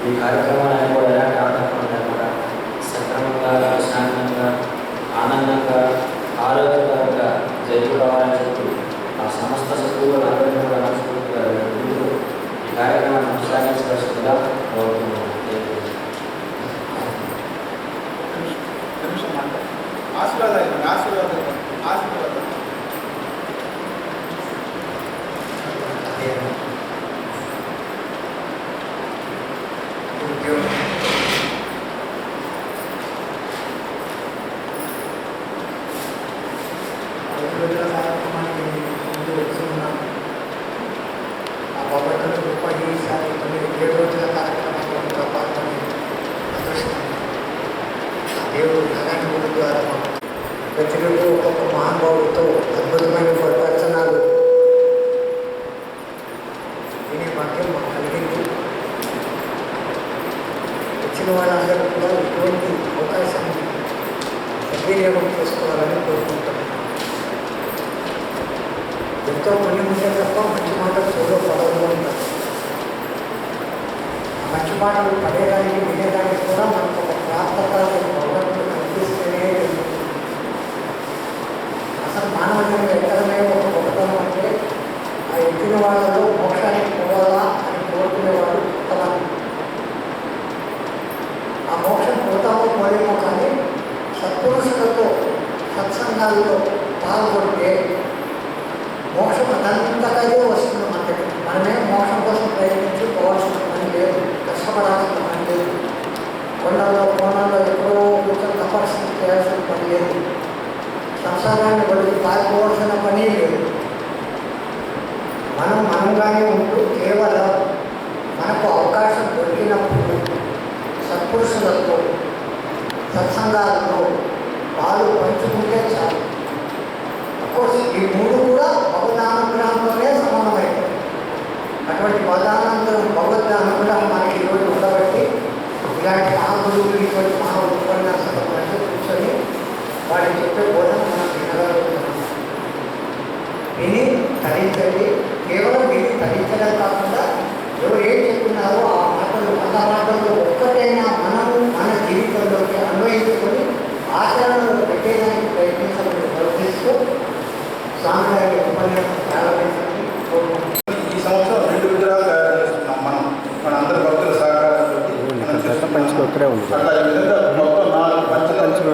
ఈ కార్యక్రమాన్ని కూడా ఎలాంటి ఆటంకం లేకుండా సక్రమంగా ప్రశాంతంగా ఆనందంగా ఆరోగ్యకరంగా జరుపుకోవాలని చెప్పి ఆ సమస్త సభ్యులు అందరినీ కూడా మనస్ఫూర్తిగా ఈ కార్యక్రమాన్ని కొనసాగించవలసిందిగా కోరుతున్నాను. దేవుడు నారాయణ ద్వారా ప్రతిరోజు ఒక్కొక్క మహానుభావుడితో అద్భుతమైన ప్రవచనాలు వినే భాగ్యం మాకు కలిగింది. వచ్చిన వాళ్ళందరూ కూడా ఇటువంటి అవకాశాన్ని సద్వినియోగం చేసుకోవాలని కోరుకుంటున్నాను. ఎంతో పని ఉంటే తప్ప మంచి మాటలు చూడో పడవు అంటారు. మంచి మాటలు పడేదానికి వినేదానికి కూడా మనకు ఒక ప్రాప్తత భగవంతుడు కనిపిస్తేనే అసలు మానవుని ఎక్కడనే ఒక గొప్పతనం అంటే ఆ ఎక్కిన వాళ్ళలో మోక్షానికి పోవాలా అని కోరుకునేవాడు కొంతమంది. ఆ మోక్షం పోతామో పోలేమో కానీ సత్పురుషులతో సత్సంగాల్లో పాల్గొంటే మోక్షం అదంతకదే వస్తుంది మన దగ్గర. మనమే మోక్షం కోసం ప్రయత్నించి పోవాల్సిన పని లేదు, కష్టపడాల్సిన పని లేదు, కొండల్లో కోణాల్లో ఎక్కడో కూర్చొని తపస్సు చేయాల్సిన పని లేదు, సంసారాన్ని బట్టి పారిపోవాల్సిన పని లేదు. మనం మనంగానే ఉంటూ కేవలం మనకు అవకాశం దొరికినప్పుడు సత్పురుషులతో సత్సంగాలలో పాలు పంచుకుంటే చాలు. అఫ్కోర్స్ ఈ మూడు కూడా భగవదానుగ్రహంతోనే సమానమైనవి. అటువంటి భగవద్ అనుగ్రహం మనకి ఈరోజు ఉండబట్టి ఇలాంటి మహాగురువులు ఇటువంటి మహా ఉపన్యాసాల మధ్య కూర్చొని వాడికి చెప్పే బోధన మనం వినగలుగుతున్నాం. విని తరించండి. కేవలం విని తరించడం కాకుండా ఎవరు ఏం చెప్తున్నారో ఆ మాటలు మాటల్లో ఒక్కటైనా మనము మన జీవితంలోకి అన్వయించుకొని ఆచరణలో పెట్టేదానికి ప్రయత్నించాలని ప్రవర్తిస్తూ సాంప్రదాయ ఉపన్యాసం ప్రారంభించాలని కోరుకుంటున్నాం. ఈ సంవత్సరం 2 విగ్రహాలు తయారు చేస్తున్నాం. మన అందరి భక్తుల సహకారంతో ఇక్కడే ఉంది. అట్లా ఈ విధంగా మొత్తం 4 పంచలు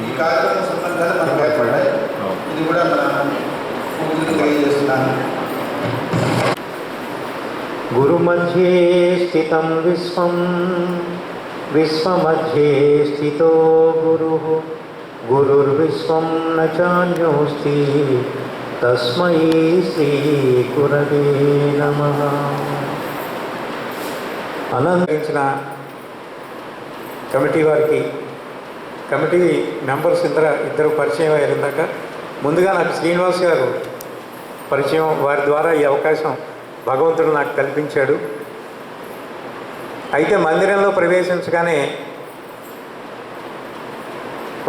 ఈ కార్యక్రమం సందర్భంగా మనకు ఏర్పడ్డాయి. ఇది కూడా మన పూజలు తెలియజేస్తున్నాను. గురుమధ్యే స్థితం విశ్వం విశ్వమధ్యే స్థితో గురుః గురుర్విశ్వం న చాన్యోస్తి తస్మై శ్రీ గురవే నమః. అనంతరించిన కమిటీ వారికి, కమిటీ మెంబర్స్ ఇద్దరు పరిచయం అయ్యారు. ముందుగా నాకు శ్రీనివాస్ గారు పరిచయం, వారి ద్వారా ఈ అవకాశం భగవంతుడు నాకు కల్పించాడు. అయితే మందిరంలో ప్రవేశించగానే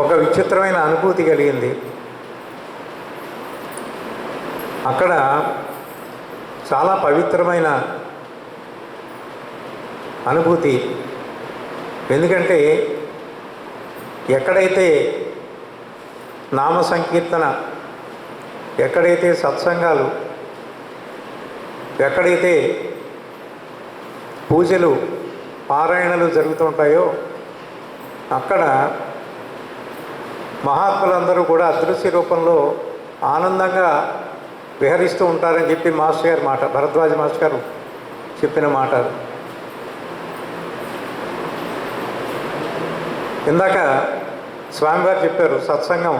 ఒక విచిత్రమైన అనుభూతి కలిగింది. అక్కడ చాలా పవిత్రమైన అనుభూతి. ఎందుకంటే ఎక్కడైతే నామ సంకీర్తన, ఎక్కడైతే సత్సంగాలు, ఎక్కడైతే పూజలు పారాయణలు జరుగుతుంటాయో అక్కడ మహాత్ములందరూ కూడా అదృశ్య రూపంలో ఆనందంగా విహరిస్తూ ఉంటారని చెప్పి మాస్టర్ గారి మాట, భరద్వాజ మాస్టర్ గారు చెప్పిన మాట. ఇందాక స్వామివారు చెప్పారు సత్సంగం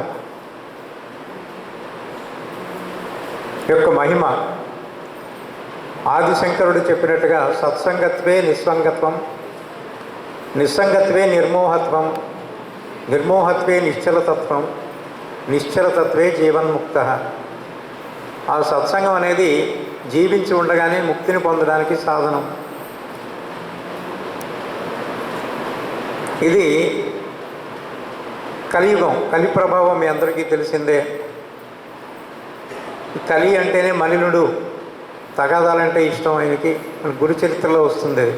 యొక్క మహిమ. ఆదిశంకరుడు చెప్పినట్టుగా సత్సంగత్వే నిస్సంగత్వం, నిస్సంగత్వే నిర్మోహత్వం, నిర్మోహత్వే నిశ్చలతత్వం, నిశ్చలతత్వే జీవన్ముక్త. ఆ సత్సంగం అనేది జీవించి ఉండగానే ముక్తిని పొందడానికి సాధనం. ఇది కలియుగం, కలి ప్రభావం మీ అందరికీ తెలిసిందే. కలి అంటేనే మలినుడు, తగాదాలంటే ఇష్టం ఆయనకి, గురు చరిత్రలో వస్తుంది. అది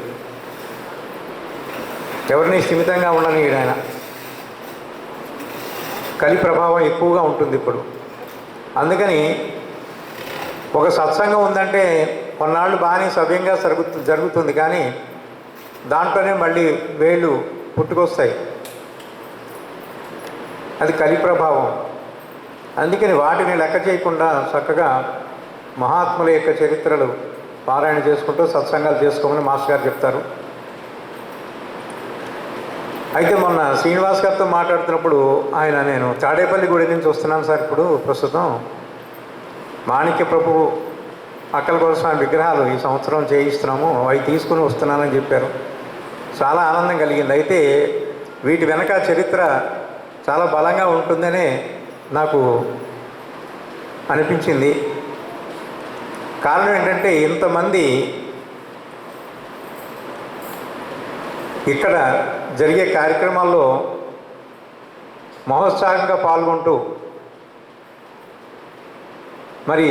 ఎవరిని స్థిమితంగా ఉండనీయడు ఆయన. కలి ప్రభావం ఎక్కువగా ఉంటుంది ఇప్పుడు. అందుకని ఒక సత్సంగం ఉందంటే కొన్నాళ్ళు బాగానే సవ్యంగా జరుగుతుంది, కానీ దాంట్లోనే మళ్ళీ వేళ్ళు పుట్టుకొస్తాయి. అది కలి ప్రభావం. అందుకని వాటిని లెక్క చేయకుండా చక్కగా మహాత్ముల యొక్క చరిత్రలు పారాయణ చేసుకుంటూ సత్సంగాలు చేసుకోమని మాస్టర్ గారు చెప్తారు. అయితే మొన్న శ్రీనివాస్ గారితో మాట్లాడుతున్నప్పుడు ఆయన, నేను తాడేపల్లి గుడి నుంచి వస్తున్నాను సార్, ఇప్పుడు ప్రస్తుతం మాణిక్య ప్రభు అక్కలకోట స్వామి విగ్రహాలు ఈ సంవత్సరం చేయిస్తున్నాము, అవి తీసుకుని వస్తున్నానని చెప్పారు. చాలా ఆనందం కలిగింది. అయితే వీటి వెనక చరిత్ర చాలా బలంగా ఉంటుందనే నాకు అనిపించింది. కారణం ఏంటంటే ఇంతమంది ఇక్కడ జరిగే కార్యక్రమాల్లో మహోత్సాహంగా పాల్గొంటూ మరి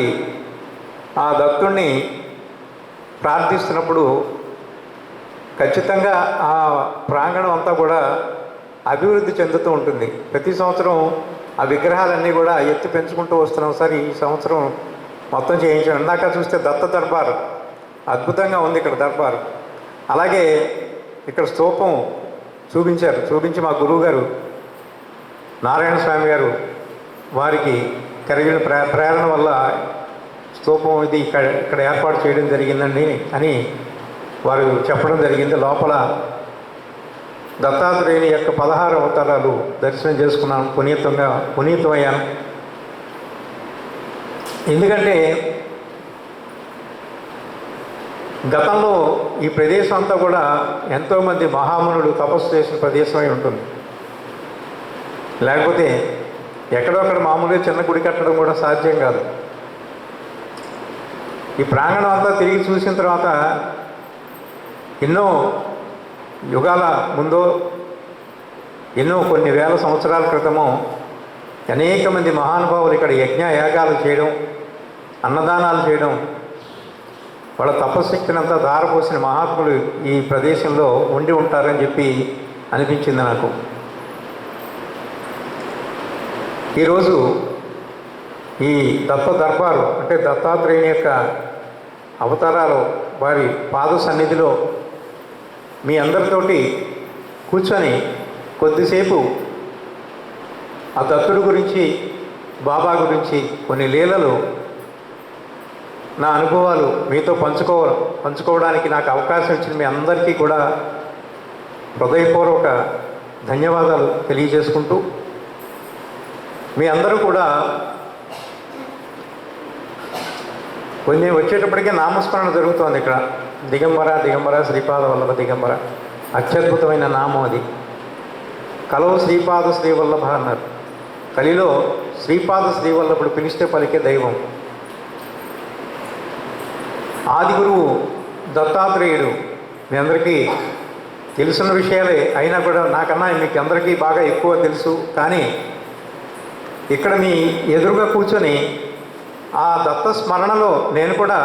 ఆ దత్తుణ్ణి ప్రార్థిస్తున్నప్పుడు ఖచ్చితంగా ఆ ప్రాంగణం అంతా కూడా అభివృద్ధి చెందుతూ ఉంటుంది. ప్రతి సంవత్సరం ఆ విగ్రహాలన్నీ కూడా ఎత్తి పెంచుకుంటూ వస్తున్నాం సార్. ఈ సంవత్సరం మొత్తం చేయించాం. ఇందాక చూస్తే దత్త దర్బార్ అద్భుతంగా ఉంది ఇక్కడ దర్బార్. అలాగే ఇక్కడ స్తూపం చూపించి మా గురువు గారు నారాయణ స్వామి గారు వారికి కలిగిన ప్రేరణ వల్ల స్తూపం ఇది ఇక్కడ ఏర్పాటు చేయడం జరిగిందండి అని వారు చెప్పడం జరిగింది. లోపల దత్తాత్రేయుని యొక్క 16 అవతారాలు దర్శనం చేసుకున్నాను, పునీతమయ్యాను. ఎందుకంటే గతంలో ఈ ప్రదేశం అంతా కూడా ఎంతోమంది మహామునులు తపస్సు చేసిన ప్రదేశమై ఉంటుంది. లేకపోతే ఎక్కడొక్కడ మామూలుగా చిన్న గుడి కట్టడం కూడా సాధ్యం కాదు. ఈ ప్రాంగణం అంతా తిరిగి చూసిన తర్వాత ఎన్నో యుగాల ముందో, ఎన్నో కొన్ని వేల సంవత్సరాల క్రితమో అనేక మంది మహానుభావులు ఇక్కడ యజ్ఞ యాగాలు చేయడం, అన్నదానాలు చేయడం, వాళ్ళ తపశక్తినంతా ధారపోసిన మహాత్ములు ఈ ప్రదేశంలో ఉండి ఉంటారని చెప్పి అనిపించింది నాకు. ఈరోజు ఈ దత్త దర్బారు అంటే దత్తాత్రేయుని యొక్క అవతారాలు వారి పాద సన్నిధిలో మీ అందరితోటి కూర్చొని కొద్దిసేపు ఆ దత్తుడి గురించి, బాబా గురించి కొన్ని లీలలు, నా అనుభవాలు మీతో పంచుకోవడానికి నాకు అవకాశం ఇచ్చిన మీ అందరికీ కూడా హృదయపూర్వక ధన్యవాదాలు తెలియజేసుకుంటూ, మీ అందరూ కూడా కొన్ని వచ్చేటప్పటికే నామస్మరణ జరుగుతోంది ఇక్కడ. దిగంబర శ్రీపాద వల్లభ దిగంబర, అత్యద్భుతమైన నామం అది. కలవు శ్రీపాద శ్రీవల్లభ అన్నారు. కలిలో శ్రీపాద శ్రీవల్లభుడు పిలిస్తే పలికే దైవం. ఆది గురువు దత్తాత్రేయుడు మీ అందరికీ తెలుసున్న విషయాలే అయినా కూడా నాకన్నా మీకు అందరికీ బాగా ఎక్కువ తెలుసు. కానీ ఇక్కడ మీ ఎదురుగా కూర్చొని ఆ దత్త స్మరణలో నేను కూడా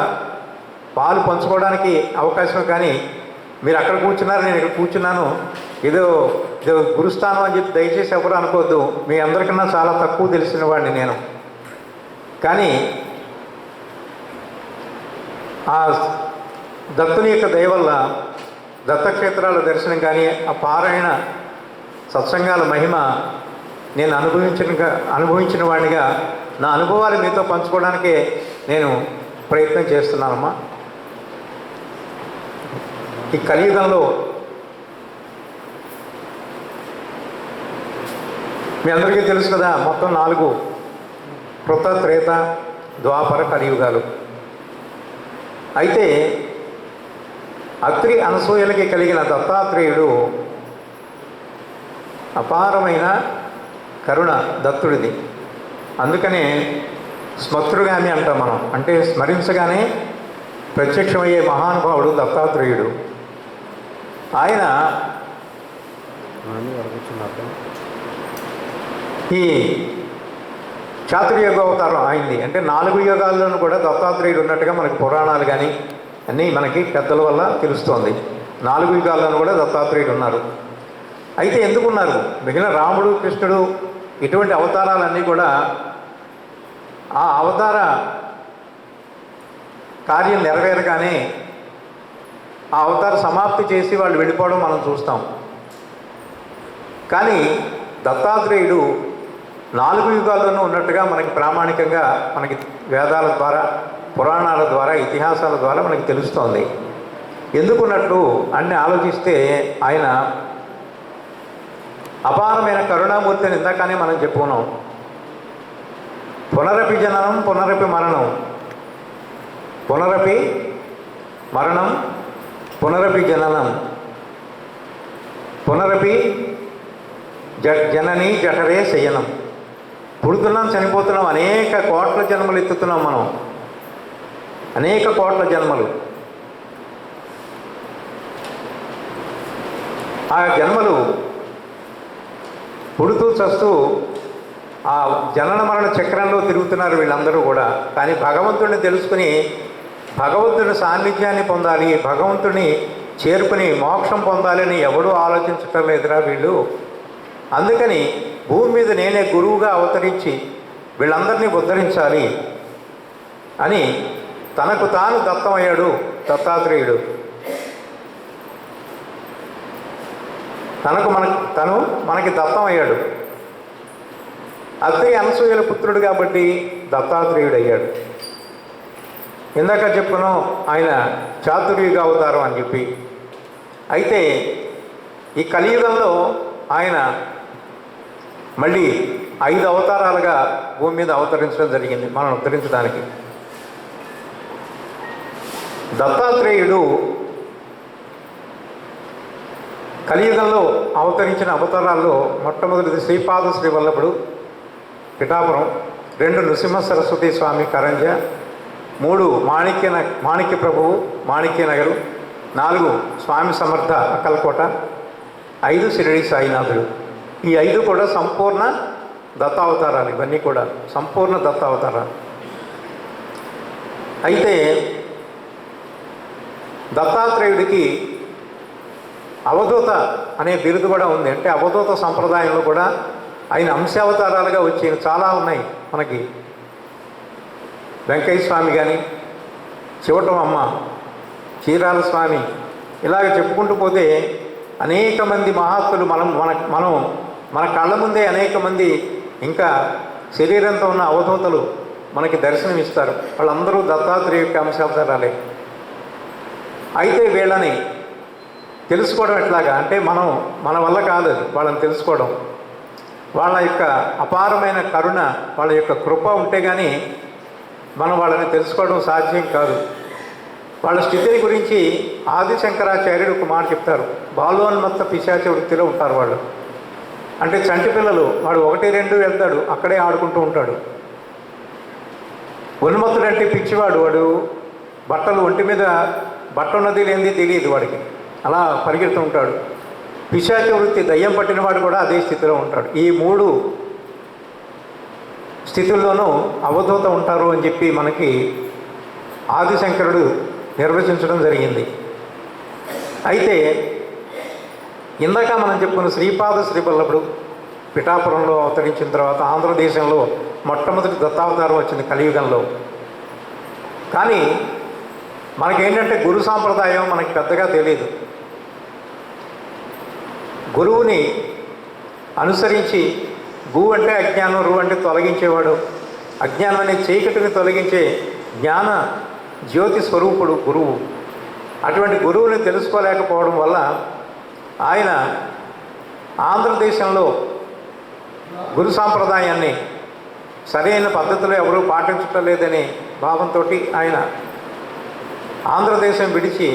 పాలు పంచుకోవడానికి అవకాశం, కానీ మీరు అక్కడ కూర్చున్నారు, నేను ఇక్కడ కూర్చున్నాను, ఏదో గురుస్థానం అని చెప్పి దయచేసి ఎవరు అనుకోవద్దు. మీ అందరికన్నా చాలా తక్కువ తెలిసిన వాడిని నేను. కానీ ఆ దత్తుని యొక్క దయ వల్ల దత్తక్షేత్రాల దర్శనం కానీ, ఆ పారాయణ సత్సంగాల మహిమ నేను అనుభవించిన వాడిగా నా అనుభవాలు మీతో పంచుకోవడానికే నేను ప్రయత్నం చేస్తున్నానమ్మా. ఈ కలియుగంలో మీ అందరికీ తెలుసు కదా, మొత్తం 4 కృత, త్రేత, ద్వాపర, కలియుగాలు. అయితే అత్రి అనసూయలకి కలిగిన దత్తాత్రేయుడు అపారమైన కరుణ దత్తుడిది. అందుకనే స్మృతుగామి అంటాం మనం, అంటే స్మరించగానే ప్రత్యక్షమయ్యే మహానుభావుడు దత్తాత్రేయుడు. ఆయన ఈ చాతుర్యుగ అవతారం అయింది. అంటే 4 యుగాల్లోనూ కూడా దత్తాత్రేయుడు ఉన్నట్టుగా మనకి పురాణాలు కానీ అన్నీ మనకి పెద్దల వల్ల తెలుస్తోంది. 4 యుగాల్లోనూ కూడా దత్తాత్రేయుడు ఉన్నారు. అయితే ఎందుకున్నారు? మిగిలిన రాముడు, కృష్ణుడు ఇటువంటి అవతారాలన్నీ కూడా ఆ అవతార కార్యం నెరవేరగానే ఆ అవతార సమాప్తి చేసి వాళ్ళు వెళ్ళిపోవడం మనం చూస్తాం. కానీ దత్తాత్రేయుడు 4 యుగాల్లోనూ ఉన్నట్టుగా మనకి ప్రామాణికంగా మనకి వేదాల ద్వారా, పురాణాల ద్వారా, ఇతిహాసాల ద్వారా మనకి తెలుస్తోంది. ఎందుకున్నట్లు అన్ని ఆలోచిస్తే ఆయన అపారమైన కరుణామూర్తి అని ఇందాకనే మనం చెప్పుకున్నాం. పునరపి జననం, పునరపి మరణం, పునరపి మరణం, పునరపి జననం, పునరపి జనని జఠరే శయనం. పుడుతున్నాం, చనిపోతున్నాం, అనేక కోట్ల జన్మలు ఎత్తుతున్నాం మనం, అనేక కోట్ల జన్మలు. ఆ జన్మలు పుడుతూ చస్తూ ఆ జనన మరణ చక్రంలో తిరుగుతున్నారు వీళ్ళందరూ కూడా. కానీ భగవంతుడిని తెలుసుకుని భగవంతుడి సాన్నిధ్యాన్ని పొందాలి, భగవంతుడిని చేరుకుని మోక్షం పొందాలని ఎవడూ ఆలోచించటం లేదురా వీళ్ళు. అందుకని భూమి మీద నేనే గురువుగా అవతరించి వీళ్ళందరినీ ఉద్ధరించాలి అని తనకు తాను దత్తమయ్యాడు దత్తాత్రేయుడు. తను మనకి దత్తమయ్యాడు. అత్రి అనసూయల పుత్రుడు కాబట్టి దత్తాత్రేయుడు అయ్యాడు. ఇందాక చెప్పుకున్నాం ఆయన చాతుర్యుగ అవతారం అని చెప్పి. అయితే ఈ కలియుగంలో ఆయన మళ్ళీ 5 అవతారాలుగా భూమి మీద అవతరించడం జరిగింది మనం ఉద్ధరించడానికి. దత్తాత్రేయుడు కలియుగంలో అవతరించిన అవతారాల్లో మొట్టమొదటిది శ్రీపాద శ్రీవల్లభుడు పిఠాపురం, 2 నృసింహ సరస్వతి స్వామి కరంజ, 3 మాణిక్య ప్రభువు మాణిక్యనగరు, 4 స్వామి సమర్థ అక్కల్కోట, 5 షిరిడి సాయినాథుడు. ఈ 5 కూడా సంపూర్ణ దత్తావతారాలు. ఇవన్నీ కూడా సంపూర్ణ దత్తావతారాలు. అయితే దత్తాత్రేయుడికి అవధూత అనే బిరుదు కూడా ఉంది. అంటే అవధూత సంప్రదాయంలో కూడా ఆయన అంశావతారాలుగా వచ్చి చాలా ఉన్నాయి మనకి. వెంకయ్య స్వామి కానీ, చివటమమ్మ, చీరాల స్వామి, ఇలాగ చెప్పుకుంటూ పోతే అనేక మంది మహాత్ములు మన కళ్ళ ముందే అనేక మంది ఇంకా శరీరంతో ఉన్న అవధూతలు మనకి దర్శనమిస్తారు. వాళ్ళందరూ దత్తాత్రేయ యొక్క అంశావతారాలే. అయితే వీళ్ళని తెలుసుకోవడం ఎట్లాగా అంటే మన వల్ల కాదు అది వాళ్ళని తెలుసుకోవడం. వాళ్ళ యొక్క అపారమైన కరుణ, వాళ్ళ యొక్క కృప ఉంటే కానీ మనం వాళ్ళని తెలుసుకోవడం సాధ్యం కాదు. వాళ్ళ స్థితిని గురించి ఆది శంకరాచార్యుడు ఒక మాట చెప్తారు. బాలోన్మత్త పిశాచ వృత్తిలో ఉంటారు వాళ్ళు. అంటే చంటి పిల్లలు, వాడు 1, 2 వెళ్తాడు, అక్కడే ఆడుకుంటూ ఉంటాడు. ఉన్మత్తుడంటే పిచ్చివాడు, వాడు ఒంటి మీద బట్ట ఉన్నది లేనిది తెలియదు వాడికి, అలా పరిగెడుతూ ఉంటాడు. పిశాచ వృత్తి, దయ్యం పట్టినవాడు కూడా అదే స్థితిలో ఉంటాడు. ఈ 3 స్థితుల్లోనూ అవధూత ఉంటారు అని చెప్పి మనకి ఆదిశంకరుడు నిర్వచించడం జరిగింది. అయితే ఇందాక మనం చెప్పుకున్న శ్రీపాద శ్రీవల్లభుడు పిఠాపురంలో అవతరించిన తర్వాత ఆంధ్రదేశంలో మొట్టమొదటి దత్తావతారం వచ్చింది కలియుగంలో. కానీ మనకేంటంటే గురు సాంప్రదాయం మనకి పెద్దగా తెలియదు. గురువుని అనుసరించి, గు అంటే అజ్ఞానం, రు అంటే తొలగించేవాడు, అజ్ఞానం అనే చీకటిని తొలగించే జ్ఞాన జ్యోతి స్వరూపుడు గురువు. అటువంటి గురువుని తెలుసుకోలేకపోవడం వల్ల ఆయన ఆంధ్రదేశంలో గురు సాంప్రదాయాన్ని సరైన పద్ధతిలో ఎవరూ పాటించటం లేదనే భావంతో ఆయన ఆంధ్రదేశం విడిచి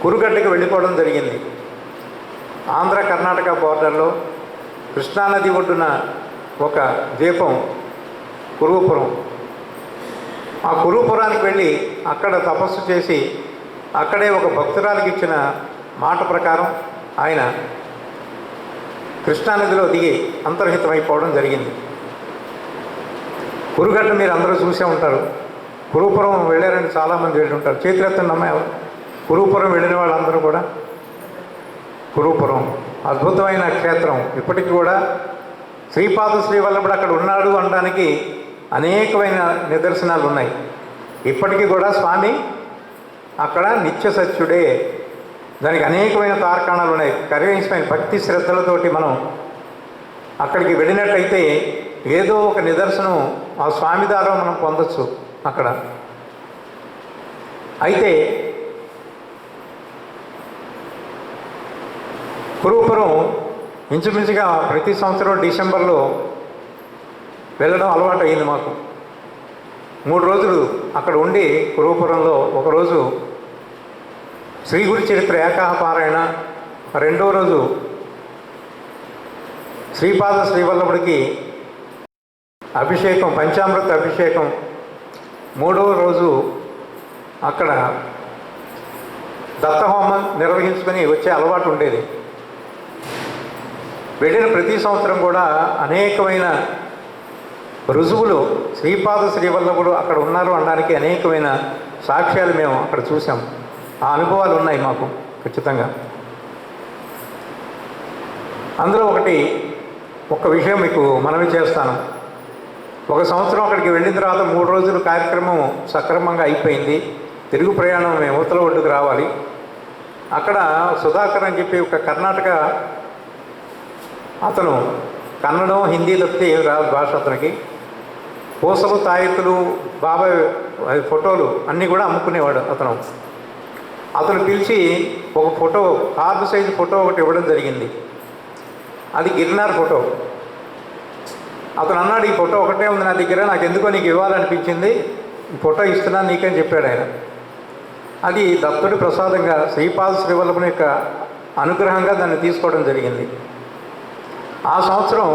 కురుగడ్డకి వెళ్ళిపోవడం జరిగింది. ఆంధ్ర కర్ణాటక బోర్డర్లో కృష్ణానది ఒడ్డున ఒక ద్వీపం కురుపురం. ఆ కురుపురానికి వెళ్ళి అక్కడ తపస్సు చేసి అక్కడే ఒక భక్తురాలికి ఇచ్చిన మాట ప్రకారం ఆయన కృష్ణానదిలో దిగి అంతర్హితమైపోవడం జరిగింది. కురుగడ్డ మీరు అందరూ చూసే ఉంటారు. కురుపురం వెళ్ళారని చాలామంది వెళ్ళి ఉంటారు. చేతులెత్తండి అమ్మాయి ఎవరు కురుపురం వెళ్ళిన వాళ్ళందరూ కూడా. కురుపురం అద్భుతమైన క్షేత్రం. ఇప్పటికీ కూడా శ్రీపాద శ్రీవల్లభుడు అక్కడ ఉన్నాడు అనడానికి అనేకమైన నిదర్శనాలు ఉన్నాయి. ఇప్పటికీ కూడా స్వామి అక్కడ నిత్య సత్యుడే. దానికి అనేకమైన తార్కాణాలు ఉన్నాయి. కనీసమైన భక్తి శ్రద్ధలతోటి మనం అక్కడికి వెళ్ళినట్టయితే ఏదో ఒక నిదర్శనం ఆ స్వామి ద్వారా మనం పొందొచ్చు అక్కడ. అయితే కురుపురం ఇంచుమించుగా ప్రతి సంవత్సరం డిసెంబర్లో వెళ్ళడం అలవాటు అయింది మాకు. 3 రోజులు అక్కడ ఉండి కురుపురంలో ఒకరోజు శ్రీ గురు చరిత్ర ఏకాపారాయణ, రెండో రోజు శ్రీపాద శ్రీవల్లభుడికి అభిషేకం, పంచామృత అభిషేకం, మూడవ రోజు అక్కడ దత్తహోమం నిర్వహించుకొని వచ్చే అలవాటు ఉండేది. వెళ్ళిన ప్రతి సంవత్సరం కూడా అనేకమైన రుజువులు శ్రీపాద శ్రీవల్లభుడు అక్కడ ఉన్నారు అనడానికి అనేకమైన సాక్ష్యాలు మేము అక్కడ చూసాం. ఆ అనుభవాలు ఉన్నాయి మాకు ఖచ్చితంగా. అందులో ఒక విషయం మీకు మనవి చేస్తాను. ఒక సంవత్సరం అక్కడికి వెళ్ళిన తర్వాత 3 రోజుల కార్యక్రమం సక్రమంగా అయిపోయింది. తిరుగు ప్రయాణం మేము ఊతల ఒడ్డుకు రావాలి. అక్కడ సుధాకర్ అని చెప్పి ఒక కర్ణాటక అతను, కన్నడం హిందీ తప్పితే ఏం రాదు భాష అతనికి. పూసలు, తాయెత్తులు, బాబాయ్ ఫోటోలు అన్నీ కూడా అమ్ముకునేవాడు అతను. అతను పిలిచి ఒక ఫోటో, కార్డు సైజు ఫోటో ఒకటి ఇవ్వడం జరిగింది. అది గిర్నార్ ఫోటో. అతను అన్నాడు, ఈ ఫోటో ఒకటే ఉంది నా దగ్గర, నాకు ఎందుకో నీకు ఇవ్వాలనిపించింది, ఈ ఫోటో ఇస్తున్నాను నీకని చెప్పాడు ఆయన. అది దత్తుడి ప్రసాదంగా శ్రీపాద శ్రీవల్లభుని యొక్క అనుగ్రహంగా దాన్ని తీసుకోవడం జరిగింది. ఆ సంవత్సరం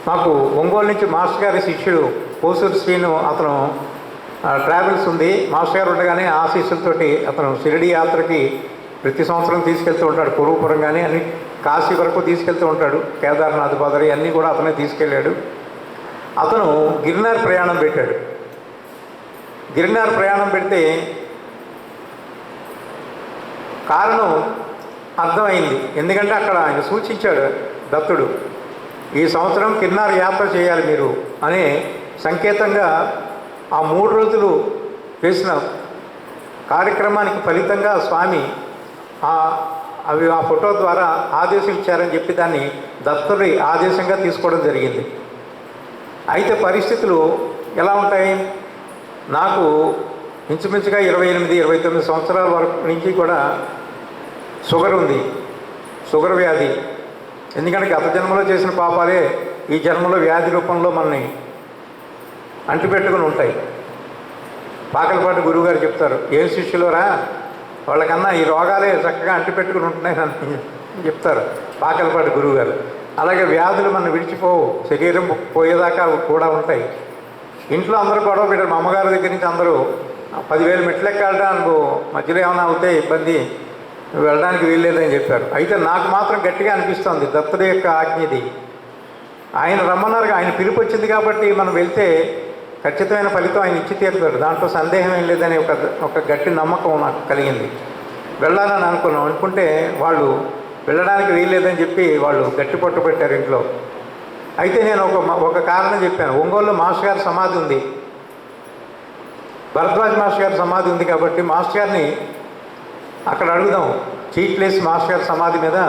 మాకు ఒంగోలు నుంచి మాస్టర్ గారి శిష్యుడు పోసూరు శ్రీను, అతను ట్రావెల్స్ ఉంది, మాస్టర్ గారు ఉండగానే ఆ శిష్యులతోటి అతను షిరిడి యాత్రకి ప్రతి సంవత్సరం తీసుకెళ్తూ ఉంటాడు. కురుపురం కానీ అన్ని కాశీ వరకు తీసుకెళ్తూ ఉంటాడు. కేదార్నాథ్, బదరి అన్నీ కూడా అతనే తీసుకెళ్ళాడు. అతను గిర్నార్ ప్రయాణం పెట్టాడు. గిర్నార్ ప్రయాణం పెడితే కారణం అర్థమైంది. ఎందుకంటే అక్కడ ఆయన సూచించాడు దత్తుడు, ఈ సంవత్సరం గిర్నార్ యాత్ర చేయాలి మీరు అనే సంకేతంగా ఆ 3 రోజులు చేసిన కార్యక్రమానికి ఫలితంగా స్వామి ఆ ఫోటో ద్వారా ఆదేశం ఇచ్చారని చెప్పి దాన్ని దత్తుడి ఆదేశంగా తీసుకోవడం జరిగింది. అయితే పరిస్థితులు ఎలా ఉంటాయి? నాకు ఇంచుమించుగా 28-29 సంవత్సరాల వరకు నుంచి కూడా షుగర్ ఉంది, షుగర్ వ్యాధి. ఎందుకంటే గత జన్మలో చేసిన పాపాలే ఈ జన్మలో వ్యాధి రూపంలో మనని అంటిపెట్టుకుని ఉంటాయి. పాకలపాటి గురువుగారు చెప్తారు, ఏం శిష్యులోరా వాళ్ళకన్నా ఈ రోగాలే చక్కగా అంటిపెట్టుకుని ఉంటున్నాయి అని చెప్తారు పాకలపాటి గురువుగారు. అలాగే వ్యాధులు మనం విడిచిపోవు, శరీరం పోయేదాకా కూడా ఉంటాయి. ఇంట్లో అందరూ గొడవ పెట్టారు. మా అమ్మగారి దగ్గర నుంచి అందరూ 10,000 మెట్లు ఎక్కాలరా, అనుకో మధ్యలో ఏమైనా అవుతే ఇబ్బంది, వెళ్ళడానికి వీల్లేదని చెప్పారు. అయితే నాకు మాత్రం గట్టిగా అనిపిస్తుంది దత్తుడి యొక్క ఆజ్ఞది. ఆయన రమ్మన్నారు, ఆయన పిలుపు వచ్చింది కాబట్టి మనం వెళ్తే ఖచ్చితమైన ఫలితం ఆయన ఇచ్చి తీరుతాడు, దాంట్లో సందేహం ఏం లేదని ఒక గట్టి నమ్మకం నాకు కలిగింది. వెళ్ళాలని అనుకుంటే వాళ్ళు వెళ్ళడానికి వీల్లేదని చెప్పి వాళ్ళు గట్టి పట్టు పెట్టారు ఇంట్లో. అయితే నేను ఒక కారణం చెప్పాను. ఒంగోలులో మాస్టర్ గారి సమాధి ఉంది, భరద్వాజ్ మాస్టర్ గారి సమాధి ఉంది కాబట్టి మాస్టర్ గారిని అక్కడ అడుగుదాం, చీట్లేసి మాస్టర్ గారి సమాధి మీద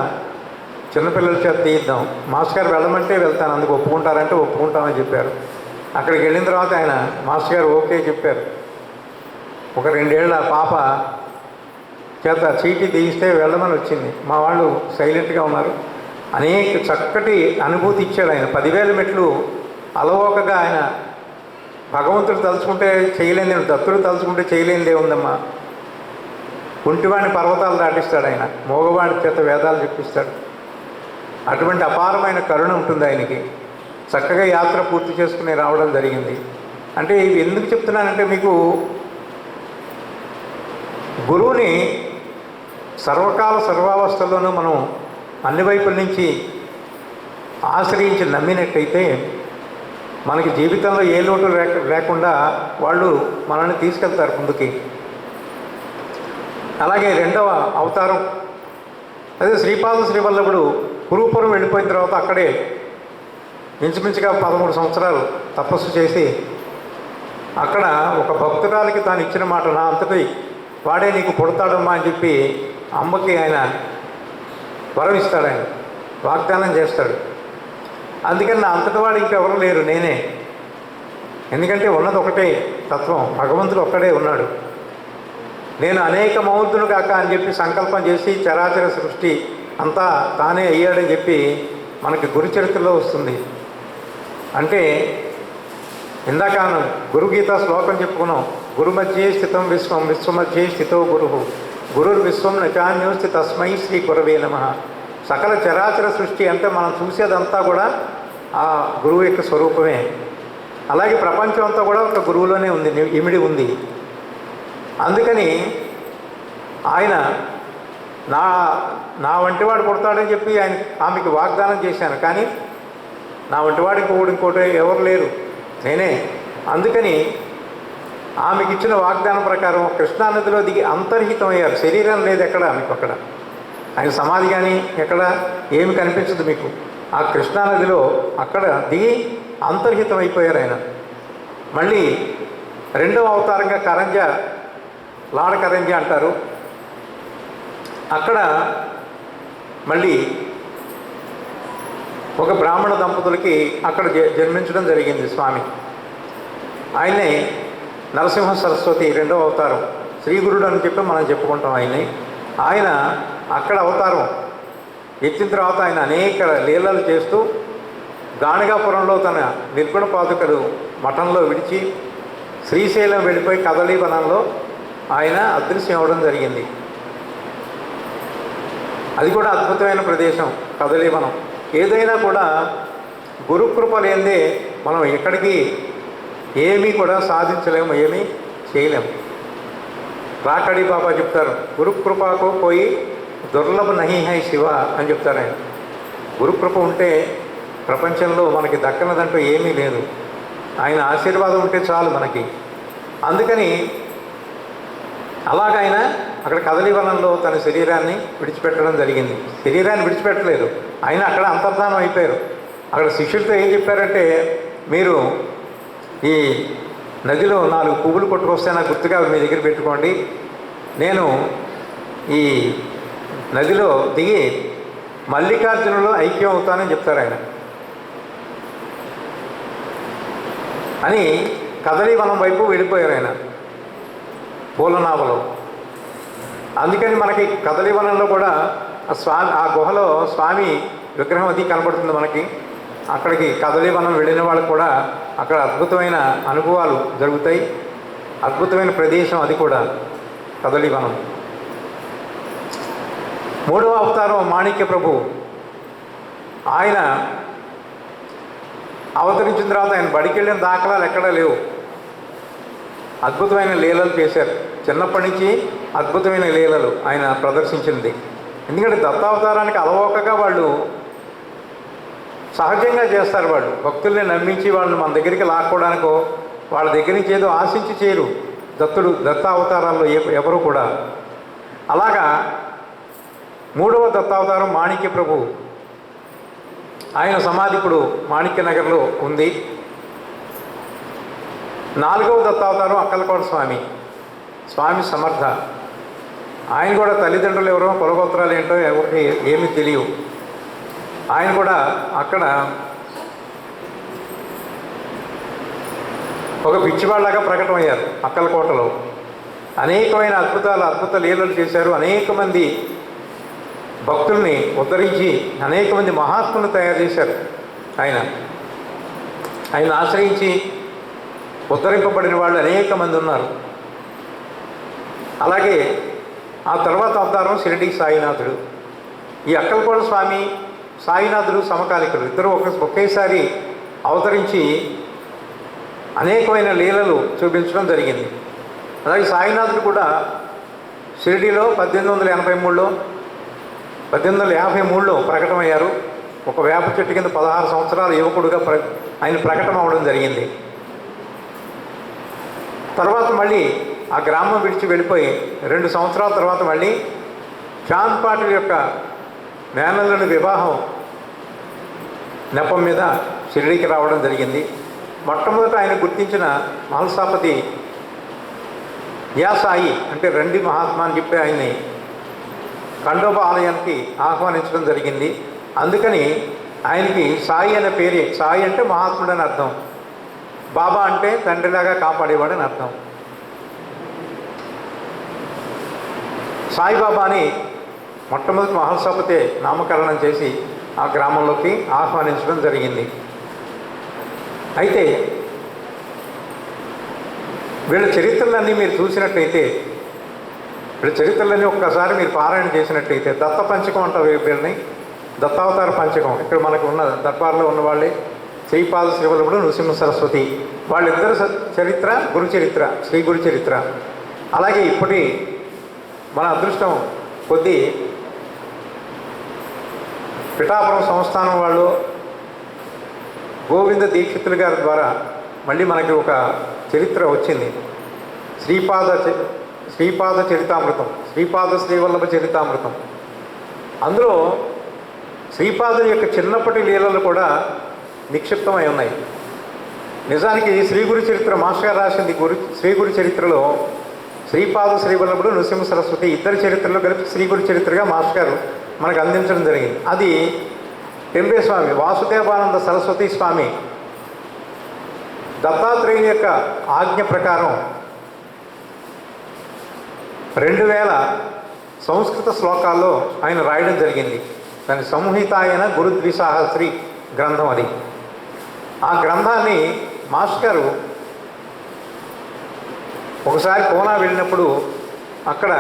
చిన్నపిల్లల చేత తీయిద్దాం, మాస్టర్ గారు వెళ్ళమంటే వెళ్తాను, అందుకు ఒప్పుకుంటారంటే ఒప్పుకుంటామని చెప్పారు. అక్కడికి వెళ్ళిన తర్వాత ఆయన మాస్టర్ గారు ఓకే చెప్పారు. ఒక 2 ఏళ్ల పాప చేత చీటీ తీయిస్తే వెళ్ళమని వచ్చింది. మా వాళ్ళు సైలెంట్గా ఉన్నారు. అనేక చక్కటి అనుభూతి ఇచ్చాడు ఆయన. 10,000 మెట్లు అలవోకగా ఆయన భగవంతుడు తలుచుకుంటే చేయలేని, దత్తుడు తలుచుకుంటే చేయలేనిదే ఉందమ్మా. కుంటివాడిని పర్వతాలు దాటిస్తాడు ఆయన, మోగవాడి చేత వేదాలు చెప్పిస్తాడు. అటువంటి అపారమైన కరుణ ఉంటుంది ఆయనకి. చక్కగా యాత్ర పూర్తి చేసుకుని రావడం జరిగింది. అంటే ఇవి ఎందుకు చెప్తున్నానంటే, మీకు గురువుని సర్వకాల సర్వావస్థల్లోనూ మనం అన్ని వైపుల నుంచి ఆశ్రయించి నమ్మినట్టయితే మనకి జీవితంలో ఏ లోటు లేకుండా వాళ్ళు మనల్ని తీసుకెళ్తారు ముందుకి. అలాగే రెండవ అవతారం అదే శ్రీపాద శ్రీవల్లభుడు కురుపురం వెళ్ళిపోయిన తర్వాత అక్కడే ఇంచుమించుగా 13 సంవత్సరాలు తపస్సు చేసి అక్కడ ఒక భక్తురాలికి తాను ఇచ్చిన మాట, నా అంతటి వాడే నీకు పుడతాడమ్మా అని చెప్పి అమ్మకి ఆయన వరం ఇస్తాడు, ఆయన వాగ్దానం చేస్తాడు. అందుకని నా అంతటి వాడు ఇంకెవరు లేరు, నేనే. ఎందుకంటే ఉన్నది ఒకటే తత్వం, భగవంతుడు ఒక్కడే ఉన్నాడు. నేను అనేక మౌర్తును కాక అని చెప్పి సంకల్పం చేసి చరాచర సృష్టి అంతా తానే అయ్యాడని చెప్పి మనకి గురు చరిత్రలో వస్తుంది. అంటే ఇందాక గురుగీత శ్లోకం చెప్పుకున్నాం, గురు మధ్యే స్థితం విశ్వం, విశ్వమధ్యే స్థితో గురు, గురుర్ విశ్వం నచాన్యోస్తి తస్మై శ్రీ గురవే నమః. సకల చరాచర సృష్టి అంటే మనం చూసేదంతా కూడా ఆ గురువు యొక్క స్వరూపమే. అలాగే ప్రపంచం అంతా కూడా ఒక గురువులోనే ఉంది, ఇమిడి ఉంది. అందుకని ఆయన నా వంటివాడు పుడతాడని చెప్పి ఆమెకి వాగ్దానం చేశాను. కానీ నా వంటివాడు ఇంకోటి ఎవరు లేరు, నేనే. అందుకని ఆమెకి ఇచ్చిన వాగ్దానం ప్రకారం కృష్ణానదిలో దిగి అంతర్హితం అయ్యారు. శరీరం లేదు ఎక్కడ మీకు, అక్కడ ఆయన సమాధి కానీ ఎక్కడ ఏమి కనిపించదు మీకు. ఆ కృష్ణానదిలో అక్కడ దిగి అంతర్హితం అయిపోయారు ఆయన. మళ్ళీ రెండవ అవతారంగా కరంజ, లాడ కరంజ అంటారు. అక్కడ మళ్ళీ ఒక బ్రాహ్మణ దంపతులకి అక్కడ జన్మించడం జరిగింది స్వామి. ఆయనే నరసింహ సరస్వతి రెండవ అవతారం, శ్రీగురుడు అని చెప్పి మనం చెప్పుకుంటాం ఆయన్ని. ఆయన అక్కడ అవతారం ఎత్తిన తర్వాత ఆయన అనేక లీలలు చేస్తూ గాణగాపురంలో తన నిర్గుణ పాదుకలు మఠంలో విడిచి శ్రీశైలం వెళ్ళిపోయి కదలీవనంలో ఆయన అదృశ్యం అవ్వడం జరిగింది. అది కూడా అద్భుతమైన ప్రదేశం కదలీవనం. ఏదైనా కూడా గురుకృప లేనిదే మనం ఎక్కడికి ఏమీ కూడా సాధించలేము, ఏమీ చేయలేము. రాకడి బాబా చెప్తారు, గురుకృపకు పోయి దుర్లభ నహి హై శివ అని చెప్తారు ఆయన. గురుకృప ఉంటే ప్రపంచంలో మనకి దక్కనదంటూ ఏమీ లేదు. ఆయన ఆశీర్వాదం ఉంటే చాలు మనకి. అందుకని అలాగైన అక్కడ కదలీవనంలో తన శరీరాన్ని విడిచిపెట్టడం జరిగింది. శరీరాన్ని విడిచిపెట్టలేదు, ఆయన అక్కడ అంతర్ధానం అయిపోయారు. అక్కడ శిష్యులతో ఏం చెప్పారంటే, మీరు ఈ నదిలో 4 పువ్వులు కొట్టుకొస్తే నాకు గుర్తుగా మీ దగ్గర పెట్టుకోండి, నేను ఈ నదిలో దిగి మల్లికార్జునులో ఐక్యం అవుతానని చెప్తారు ఆయన. అని కదలీవనం వైపు వెళ్ళిపోయారు ఆయన పూలనావలో. అందుకని మనకి కదలీవనంలో కూడా ఆ గుహలో స్వామి విగ్రహం అది కనబడుతుంది మనకి. అక్కడికి కదలీవనం వెళ్ళిన వాళ్ళకు కూడా అక్కడ అద్భుతమైన అనుభవాలు జరుగుతాయి. అద్భుతమైన ప్రదేశం అది కూడా కదలీవనం. మూడవ అవతారం మాణిక్య ప్రభు. ఆయన అవతరించిన తర్వాత ఆయన బడికి వెళ్ళిన దాఖలాలు ఎక్కడా లేవు. అద్భుతమైన లీలలు చేశారు. చిన్నప్పటి నుంచి అద్భుతమైన లీలలు ఆయన ప్రదర్శించింది. ఎందుకంటే దత్తావతారానికి అలవోకగా వాళ్ళు సహజంగా చేస్తారు. వాళ్ళు భక్తుల్ని నమ్మించి వాళ్ళని మన దగ్గరికి లాక్కోవడానికో వాళ్ళ దగ్గర నుంచి ఏదో ఆశించి చేయరు దత్తావతారాల్లో ఎవరు కూడా. అలాగా మూడవ దత్తావతారం మాణిక్య ప్రభు. ఆయన సమాధి ఇప్పుడు మాణిక్య నగర్లో ఉంది. నాలుగవ దత్తావతారం అక్కలకోట స్వామి సమర్థ. ఆయన కూడా తల్లిదండ్రులు ఎవరో కులగోత్రాలు ఏంటో ఎవరికి ఏమీ తెలియవు. ఆయన కూడా అక్కడ ఒక పిచ్చివాళ్ళగా ప్రకటమయ్యారు. అక్కలకోటలో అనేకమైన అద్భుత లీలలు చేశారు. అనేక మంది భక్తుల్ని ఉద్ధరించి అనేక మంది మహాత్ములను తయారు చేశారు. ఆయన ఆశ్రయించి ఉద్ధరింపబడిన వాళ్ళు అనేక మంది ఉన్నారు. అలాగే ఆ తర్వాత అవతారం షిరిడి సాయినాథుడు. ఈ అక్కలకోట స్వామి, సాయినాథుడు సమకాలికులు. ఇద్దరు ఒకేసారి అవతరించి అనేకమైన లీలలు చూపించడం జరిగింది. అలాగే సాయినాథుడు కూడా షిరిడిలో 1853లో ప్రకటమయ్యారు. ఒక వేప చెట్టు కింద 16 సంవత్సరాల యువకుడుగా ఆయన ప్రకటన అవ్వడం జరిగింది. తర్వాత మళ్ళీ ఆ గ్రామం విడిచి వెళ్ళిపోయి 2 సంవత్సరాల తర్వాత మళ్ళీ చాంద్ పాటిల్ యొక్క మేనల్లుని వివాహం నెపం మీద షిరిడీకి రావడం జరిగింది. మొట్టమొదట ఆయన గుర్తించిన మహల్సాపతి యా సాయి అంటే రండి మహాత్మా అని చెప్పి ఆయన్ని ఖండోబా ఆలయానికి ఆహ్వానించడం జరిగింది. అందుకని ఆయనకి సాయి అనే పేరే. సాయి అంటే మహాత్ముడు అని అర్థం, బాబా అంటే తండ్రిలాగా కాపాడేవాడని అర్థం. సాయిబాబాని మొట్టమొదటి మహల్సాపతి నామకరణం చేసి ఆ గ్రామంలోకి ఆహ్వానించడం జరిగింది. అయితే వీళ్ళ చరిత్రలన్నీ మీరు చూసినట్టయితే, వీళ్ళ చరిత్రలన్నీ ఒక్కసారి మీరు పారాయణ చేసినట్టయితే, దత్త పంచకం అంటారు వీళ్ళని, దత్తావతార పంచకం. ఇక్కడ మనకు ఉన్న దర్బార్లో ఉన్న వాళ్ళే శ్రీపాద శ్రీవల్లభుడు, నృసింహ సరస్వతి. వాళ్ళిద్దరు చరిత్ర గురు చరిత్ర, శ్రీ గురు చరిత్ర. అలాగే ఇప్పటి మన అదృష్టం కొద్దీ పిఠాపురం సంస్థానం వాళ్ళు గోవింద దీక్షితులు గారి ద్వారా మళ్ళీ మనకి ఒక చరిత్ర వచ్చింది. శ్రీపాద చరితామృతం, శ్రీపాద శ్రీవల్లభ చరితామృతం. అందులో శ్రీపాదుని యొక్క చిన్నప్పటి లీలలు కూడా నిక్షిప్తమై ఉన్నాయి. నిజానికి శ్రీ గురు చరిత్ర మాస్టర్ గారు రాసింది. శ్రీ గురు చరిత్రలో శ్రీపాద శ్రీవల్లభుడు, నృసింహ సరస్వతి ఇద్దరి చరిత్రలో కలిపి శ్రీ గురు చరిత్రగా మాస్టర్ గారు మనకు అందించడం జరిగింది. అది టెంబే స్వామి, వాసుదేవానంద సరస్వతి స్వామి దత్తాత్రేయుని యొక్క ఆజ్ఞ ప్రకారం 2000 సంస్కృత శ్లోకాల్లో ఆయన రాయడం జరిగింది. దాని సంహితాయన గురుద్విసాహస్రి గ్రంథం అది. ఆ గ్రంథాన్ని మాస్టర్ గారు ఒకసారి పూనా వెళ్ళినప్పుడు అక్కడ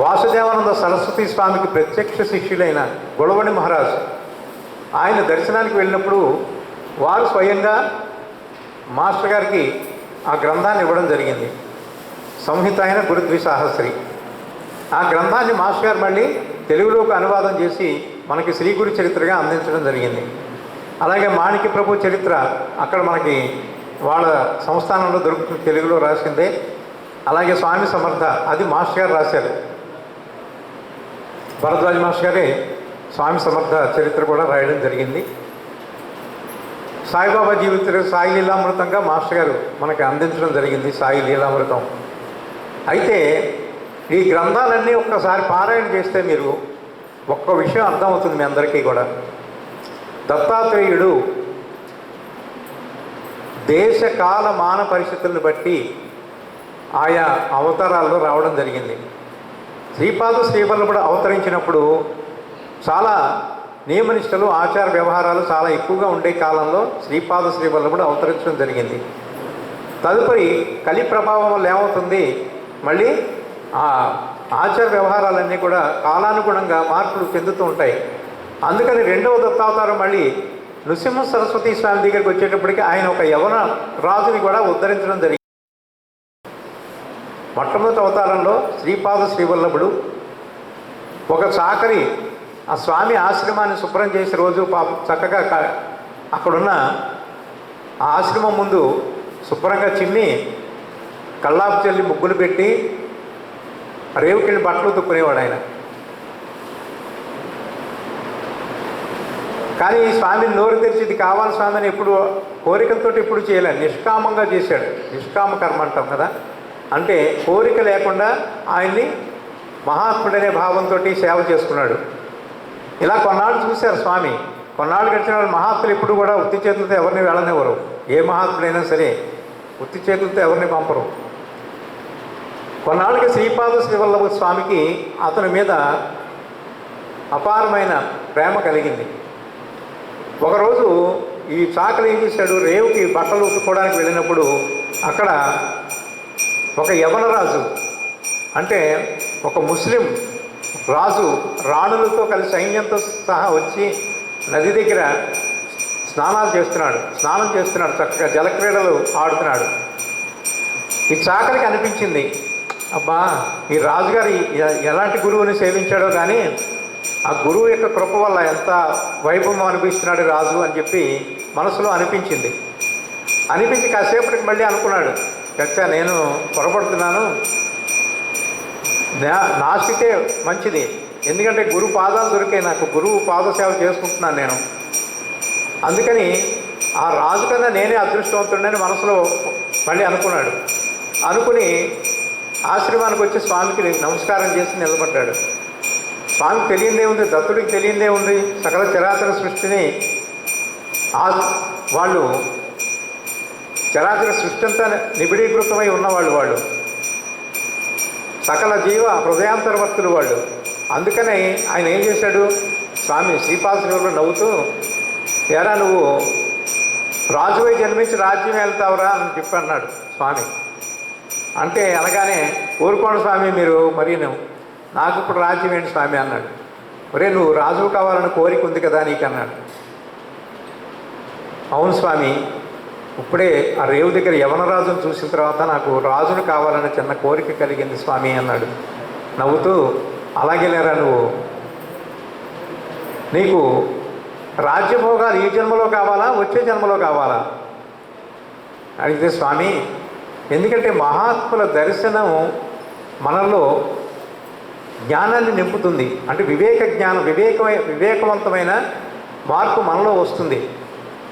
వాసుదేవానంద సరస్వతి స్వామికి ప్రత్యక్ష శిష్యులైన గొడవణి మహారాజ్ ఆయన దర్శనానికి వెళ్ళినప్పుడు వారు స్వయంగా మాస్టర్ గారికి ఆ గ్రంథాన్ని ఇవ్వడం జరిగింది. సంహిత అయిన గురుద్విసాహస్రి. ఆ గ్రంథాన్ని మాస్టర్ గారు మళ్ళీ తెలుగులోకి అనువాదం చేసి మనకి శ్రీ గురు చరిత్రగా అందించడం జరిగింది. అలాగే మాణిక్య ప్రభు చరిత్ర అక్కడ మనకి వాళ్ళ సంస్థానంలో దొరుకుతుంది, తెలుగులో రాసిందే. అలాగే స్వామి సమర్థ అది మాస్టర్ గారు రాశారు. భరద్వాజ్ మాస్టర్ గారే స్వామి సమర్థ చరిత్ర కూడా రాయడం జరిగింది. సాయిబాబా జీవిత సాయి లీలామృతంగా మాస్టర్ గారు మనకి అందించడం జరిగింది, సాయి లీలామృతం. అయితే ఈ గ్రంథాలన్నీ ఒక్కసారి పారాయణ చేస్తే మీరు ఒక్క విషయం అర్థమవుతుంది మీ అందరికీ కూడా. దత్తాత్రేయుడు దేశకాల మాన పరిస్థితులను బట్టి ఆయా అవతారాల్లో రావడం జరిగింది. శ్రీపాద శ్రీవల్లభుడు అవతరించినప్పుడు చాలా నియమనిష్టలు, ఆచార వ్యవహారాలు చాలా ఎక్కువగా ఉండే కాలంలో శ్రీపాద శ్రీవల్లభుడు అవతరించడం జరిగింది. తదుపరి కలి ప్రభావం వల్ల ఏమవుతుంది, మళ్ళీ ఆ ఆచార వ్యవహారాలన్నీ కూడా కాలానుగుణంగా మార్పులు చెందుతూ ఉంటాయి. అందుకని రెండవ దత్తావతారం మళ్ళీ నృసింహ సరస్వతి స్వామి దగ్గరికి వచ్చేటప్పటికి ఆయన ఒక యవన రాజుని కూడా ఉద్ధరించడం జరిగింది. మొట్టమొదటి అవతారంలో శ్రీపాద శ్రీవల్లభుడు ఒక చాకరి ఆ స్వామి ఆశ్రమాన్ని శుభ్రం చేసే రోజు చక్కగా అక్కడున్న ఆ ఆశ్రమం ముందు శుభ్రంగా చిమ్మి కల్లాపు చల్లి ముగ్గులు పెట్టి రేవుకెళ్ళి బట్టలు ఉతుక్కునేవాడు ఆయన. కానీ ఈ స్వామిని నోరు తెరిచి ఇది కావాలి స్వామి అని ఎప్పుడు కోరికలతో ఎప్పుడు చేయలేదు, నిష్కామంగా చేశాడు. నిష్కామ కర్మ అంటాం కదా, అంటే కోరిక లేకుండా ఆయన్ని మహాత్ముడనే భావంతో సేవ చేసుకున్నాడు. ఇలా కొన్నాళ్ళు చూశారు స్వామి. కొన్నాళ్ళు గడిచిన వాళ్ళు మహాత్ములు ఎప్పుడు కూడా ఉత్తి చేతులతో ఎవరిని వెళ్ళనివ్వరు. ఏ మహాత్ముడైనా సరే ఉత్తి చేతులతో ఎవరిని పంపరు. కొన్నాళ్ళకి శ్రీపాద శ్రీవల్లభ స్వామికి అతని మీద అపారమైన ప్రేమ కలిగింది. ఒకరోజు ఈ చాకలి ఏం చేశాడు, రేవుకి బట్టలు ఉతుక్కోవడానికి వెళ్ళినప్పుడు అక్కడ ఒక యవనరాజు, అంటే ఒక ముస్లిం రాజు రాణులతో కలిసి సైన్యంతో సహా వచ్చి నది దగ్గర స్నానం చేస్తున్నాడు, చక్కగా జలక్రీడలు ఆడుతున్నాడు. ఈ చాకలికి అనిపించింది, అబ్బా ఈ రాజుగారి ఎలాంటి గురువుని సేవించాడో కానీ ఆ గురువు యొక్క కృప వల్ల ఎంత వైభవం అనిపిస్తున్నాడు రాజు అని చెప్పి మనసులో అనిపించింది. అనిపించి కాసేపటికి మళ్ళీ అనుకున్నాడు, చచ్చా నేను పొరపడుతున్నాను, నా స్థితే మంచిది, ఎందుకంటే గురు పాదాలు దొరికాయి నాకు, గురువు పాదసేవ చేసుకుంటున్నాను నేను, అందుకని ఆ రాజు కన్నా నేనే అదృష్టవంతుడని మనసులో మళ్ళీ అనుకున్నాడు. అనుకుని ఆశ్రమానికి వచ్చి స్వామికి నమస్కారం చేసి నిలబడ్డాడు. స్వామికి తెలియందే ఉంది, దత్తుడికి తెలియందే ఉంది, సకల చరాచర సృష్టిని వాళ్ళు చరాచర సృష్టి అంతా నిబిడీకృతమై ఉన్నవాళ్ళు, వాళ్ళు సకల జీవ హృదయాంతర్వర్తులు వాళ్ళు. అందుకని ఆయన ఏం చేశాడు, స్వామి శ్రీపాదశ్రీలో నవ్వుతూ, ఎరా నువ్వు రాజువై జన్మించి రాజ్యం వెళ్తావురా అని చెప్పి అన్నాడు స్వామి. అంటే అనగానే ఊరుకోండి స్వామి మీరు, మరి నాకు ఇప్పుడు రాజ్యం ఏంటి స్వామి అన్నాడు. ఒరే నువ్వు రాజు కావాలని కోరిక ఉంది కదా నీకు అన్నాడు. అవును స్వామి, ఇప్పుడే ఆ రేవు దగ్గర యవనరాజును చూసిన తర్వాత నాకు రాజును కావాలని చిన్న కోరిక కలిగింది స్వామి అన్నాడు నవ్వుతూ. అలాగే లేరా నువ్వు, నీకు రాజ్యభోగాలు ఈ జన్మలో కావాలా వచ్చే జన్మలో కావాలా అడిగితే, స్వామి ఎందుకంటే మహాత్ముల దర్శనం మనలో జ్ఞానాన్ని నింపుతుంది, అంటే వివేకవంతమైన మార్పు మనలో వస్తుంది.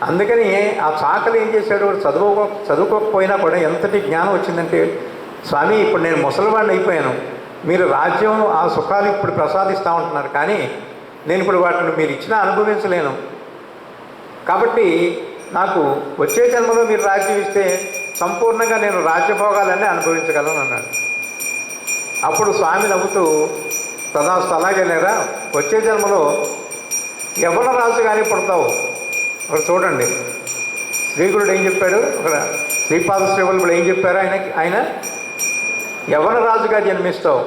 అందుకని ఆ చాకలి ఏం చేశాడు, చదువుకోకపోయినా కూడా ఎంతటి జ్ఞానం వచ్చిందంటే, స్వామి ఇప్పుడు నేను ముసలివాడిని అయిపోయాను, మీరు రాజ్యం ఆ సుఖాలు ఇప్పుడు ప్రసాదిస్తూ ఉంటున్నారు, కానీ నేను ఇప్పుడు వాటిని మీరు ఇచ్చినా అనుభవించలేను, కాబట్టి నాకు వచ్చే జన్మలో మీరు రాజ్యం ఇస్తే సంపూర్ణంగా నేను రాజ్యభోగాలన్నీ అనుభవించగలను అన్నాడు. అప్పుడు స్వామి నవ్వుతూ, తదాస్తు అలాగే లేరా, వచ్చే జన్మలో యవన రాజు కానీ పుడతావు. అక్కడ చూడండి శ్రీగురుడు ఏం చెప్పాడు, అక్కడ శ్రీపాద శ్రీవల్లభుడు ఏం చెప్పారు ఆయన యవన రాజుగా జన్మిస్తావు.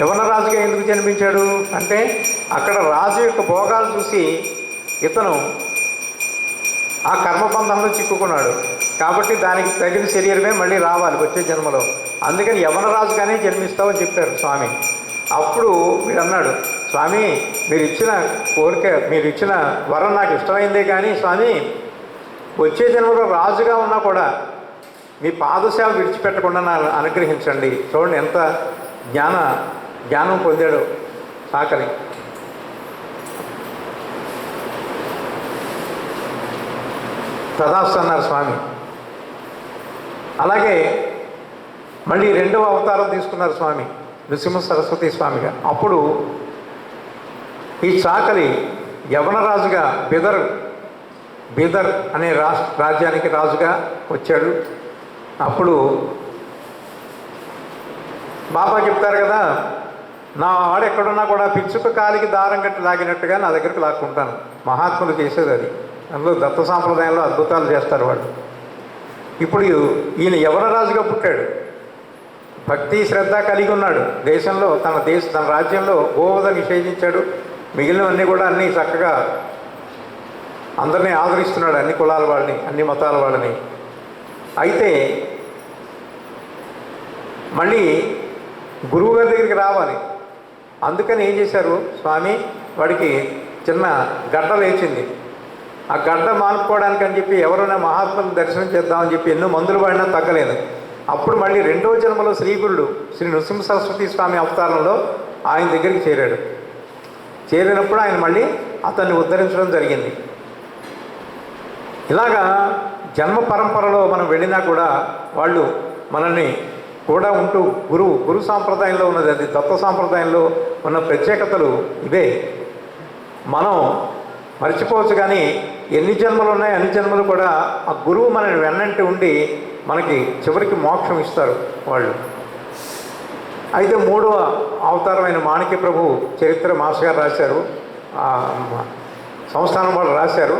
యవన రాజుగా ఎందుకు జన్మించాడు అంటే, అక్కడ రాజు యొక్క భోగాలు చూసి ఇతను ఆ కర్మబంధంలో చిక్కుకున్నాడు, కాబట్టి దానికి తగిన శరీరమే మళ్ళీ రావాలి వచ్చే జన్మలో, అందుకని యవన రాజుగానే జన్మిస్తావని చెప్పారు స్వామి. అప్పుడు వీడు అన్నాడు, స్వామి మీరు ఇచ్చిన కోరిక, మీరు ఇచ్చిన వరం నాకు ఇష్టమైందే కానీ స్వామి వచ్చే జన్మలో రాజుగా ఉన్నా కూడా మీ పాదసేవ విడిచిపెట్టకుండా నా అనుగ్రహించండి. చూడండి ఎంత జ్ఞానం పొందాడు చాకలి. తదాస్తు అన్నారు స్వామి. అలాగే మళ్ళీ రెండవ అవతారం తీసుకున్నారు స్వామి, నృసింహ సరస్వతి స్వామిగా. అప్పుడు ఈ చాకలి యవనరాజుగా బీదర్ అనే రాజ్యానికి రాజుగా వచ్చాడు. అప్పుడు బాబా చెప్తారు కదా, నా వాడు ఎక్కడున్నా కూడా పిచ్చుక కాలికి దారం కట్టి లాగినట్టుగా నా దగ్గరికి లాక్కుంటాను. మహాత్ములు చేసేది అది. అందులో దత్త సాంప్రదాయంలో అద్భుతాలు చేస్తారు వాళ్ళు. ఇప్పుడు ఈయన యవనరాజుగా పుట్టాడు, భక్తి శ్రద్ధ కలిగి ఉన్నాడు. దేశంలో తన రాజ్యంలో గోవధ నిషేధించాడు, మిగిలినవన్నీ కూడా అన్నీ చక్కగా అందరినీ ఆదరిస్తున్నాడు, అన్ని కులాల వాళ్ళని, అన్ని మతాల వాళ్ళని. అయితే మళ్ళీ గురువు గారి దగ్గరికి రావాలి, అందుకని ఏం చేశారు స్వామి, వాడికి చిన్న గడ్డ లేచింది. ఆ గడ్డ మానుకోవడానికి అని చెప్పి ఎవరైనా మహాత్ములను దర్శనం చేద్దామని చెప్పి ఎన్నో మందులు వాడినా తగ్గలేదు. అప్పుడు మళ్ళీ రెండవ జన్మలో శ్రీగురుడు శ్రీ నృసింహ సరస్వతి స్వామి అవతారంలో ఆయన దగ్గరికి చేరాడు. చేరినప్పుడు ఆయన మళ్ళీ అతన్ని ఉద్ధరించడం జరిగింది. ఇలాగా జన్మ పరంపరలో మనం వెళ్ళినా కూడా వాళ్ళు మనల్ని కూడా ఉంటూ గురు సాంప్రదాయంలో ఉన్నది, అది దత్త సాంప్రదాయంలో ఉన్న ప్రత్యేకతలు ఇవే. మనం మర్చిపోవచ్చు కానీ ఎన్ని జన్మలు ఉన్నాయి అన్ని జన్మలు కూడా ఆ గురువు మనని వెన్నంటి ఉండి మనకి చివరికి మోక్షం ఇస్తారు వాళ్ళు. అయితే మూడవ అవతారమైన మాణిక్య ప్రభు చరిత్ర మాస్ గారు రాశారు, సంస్థానం వాళ్ళు రాశారు.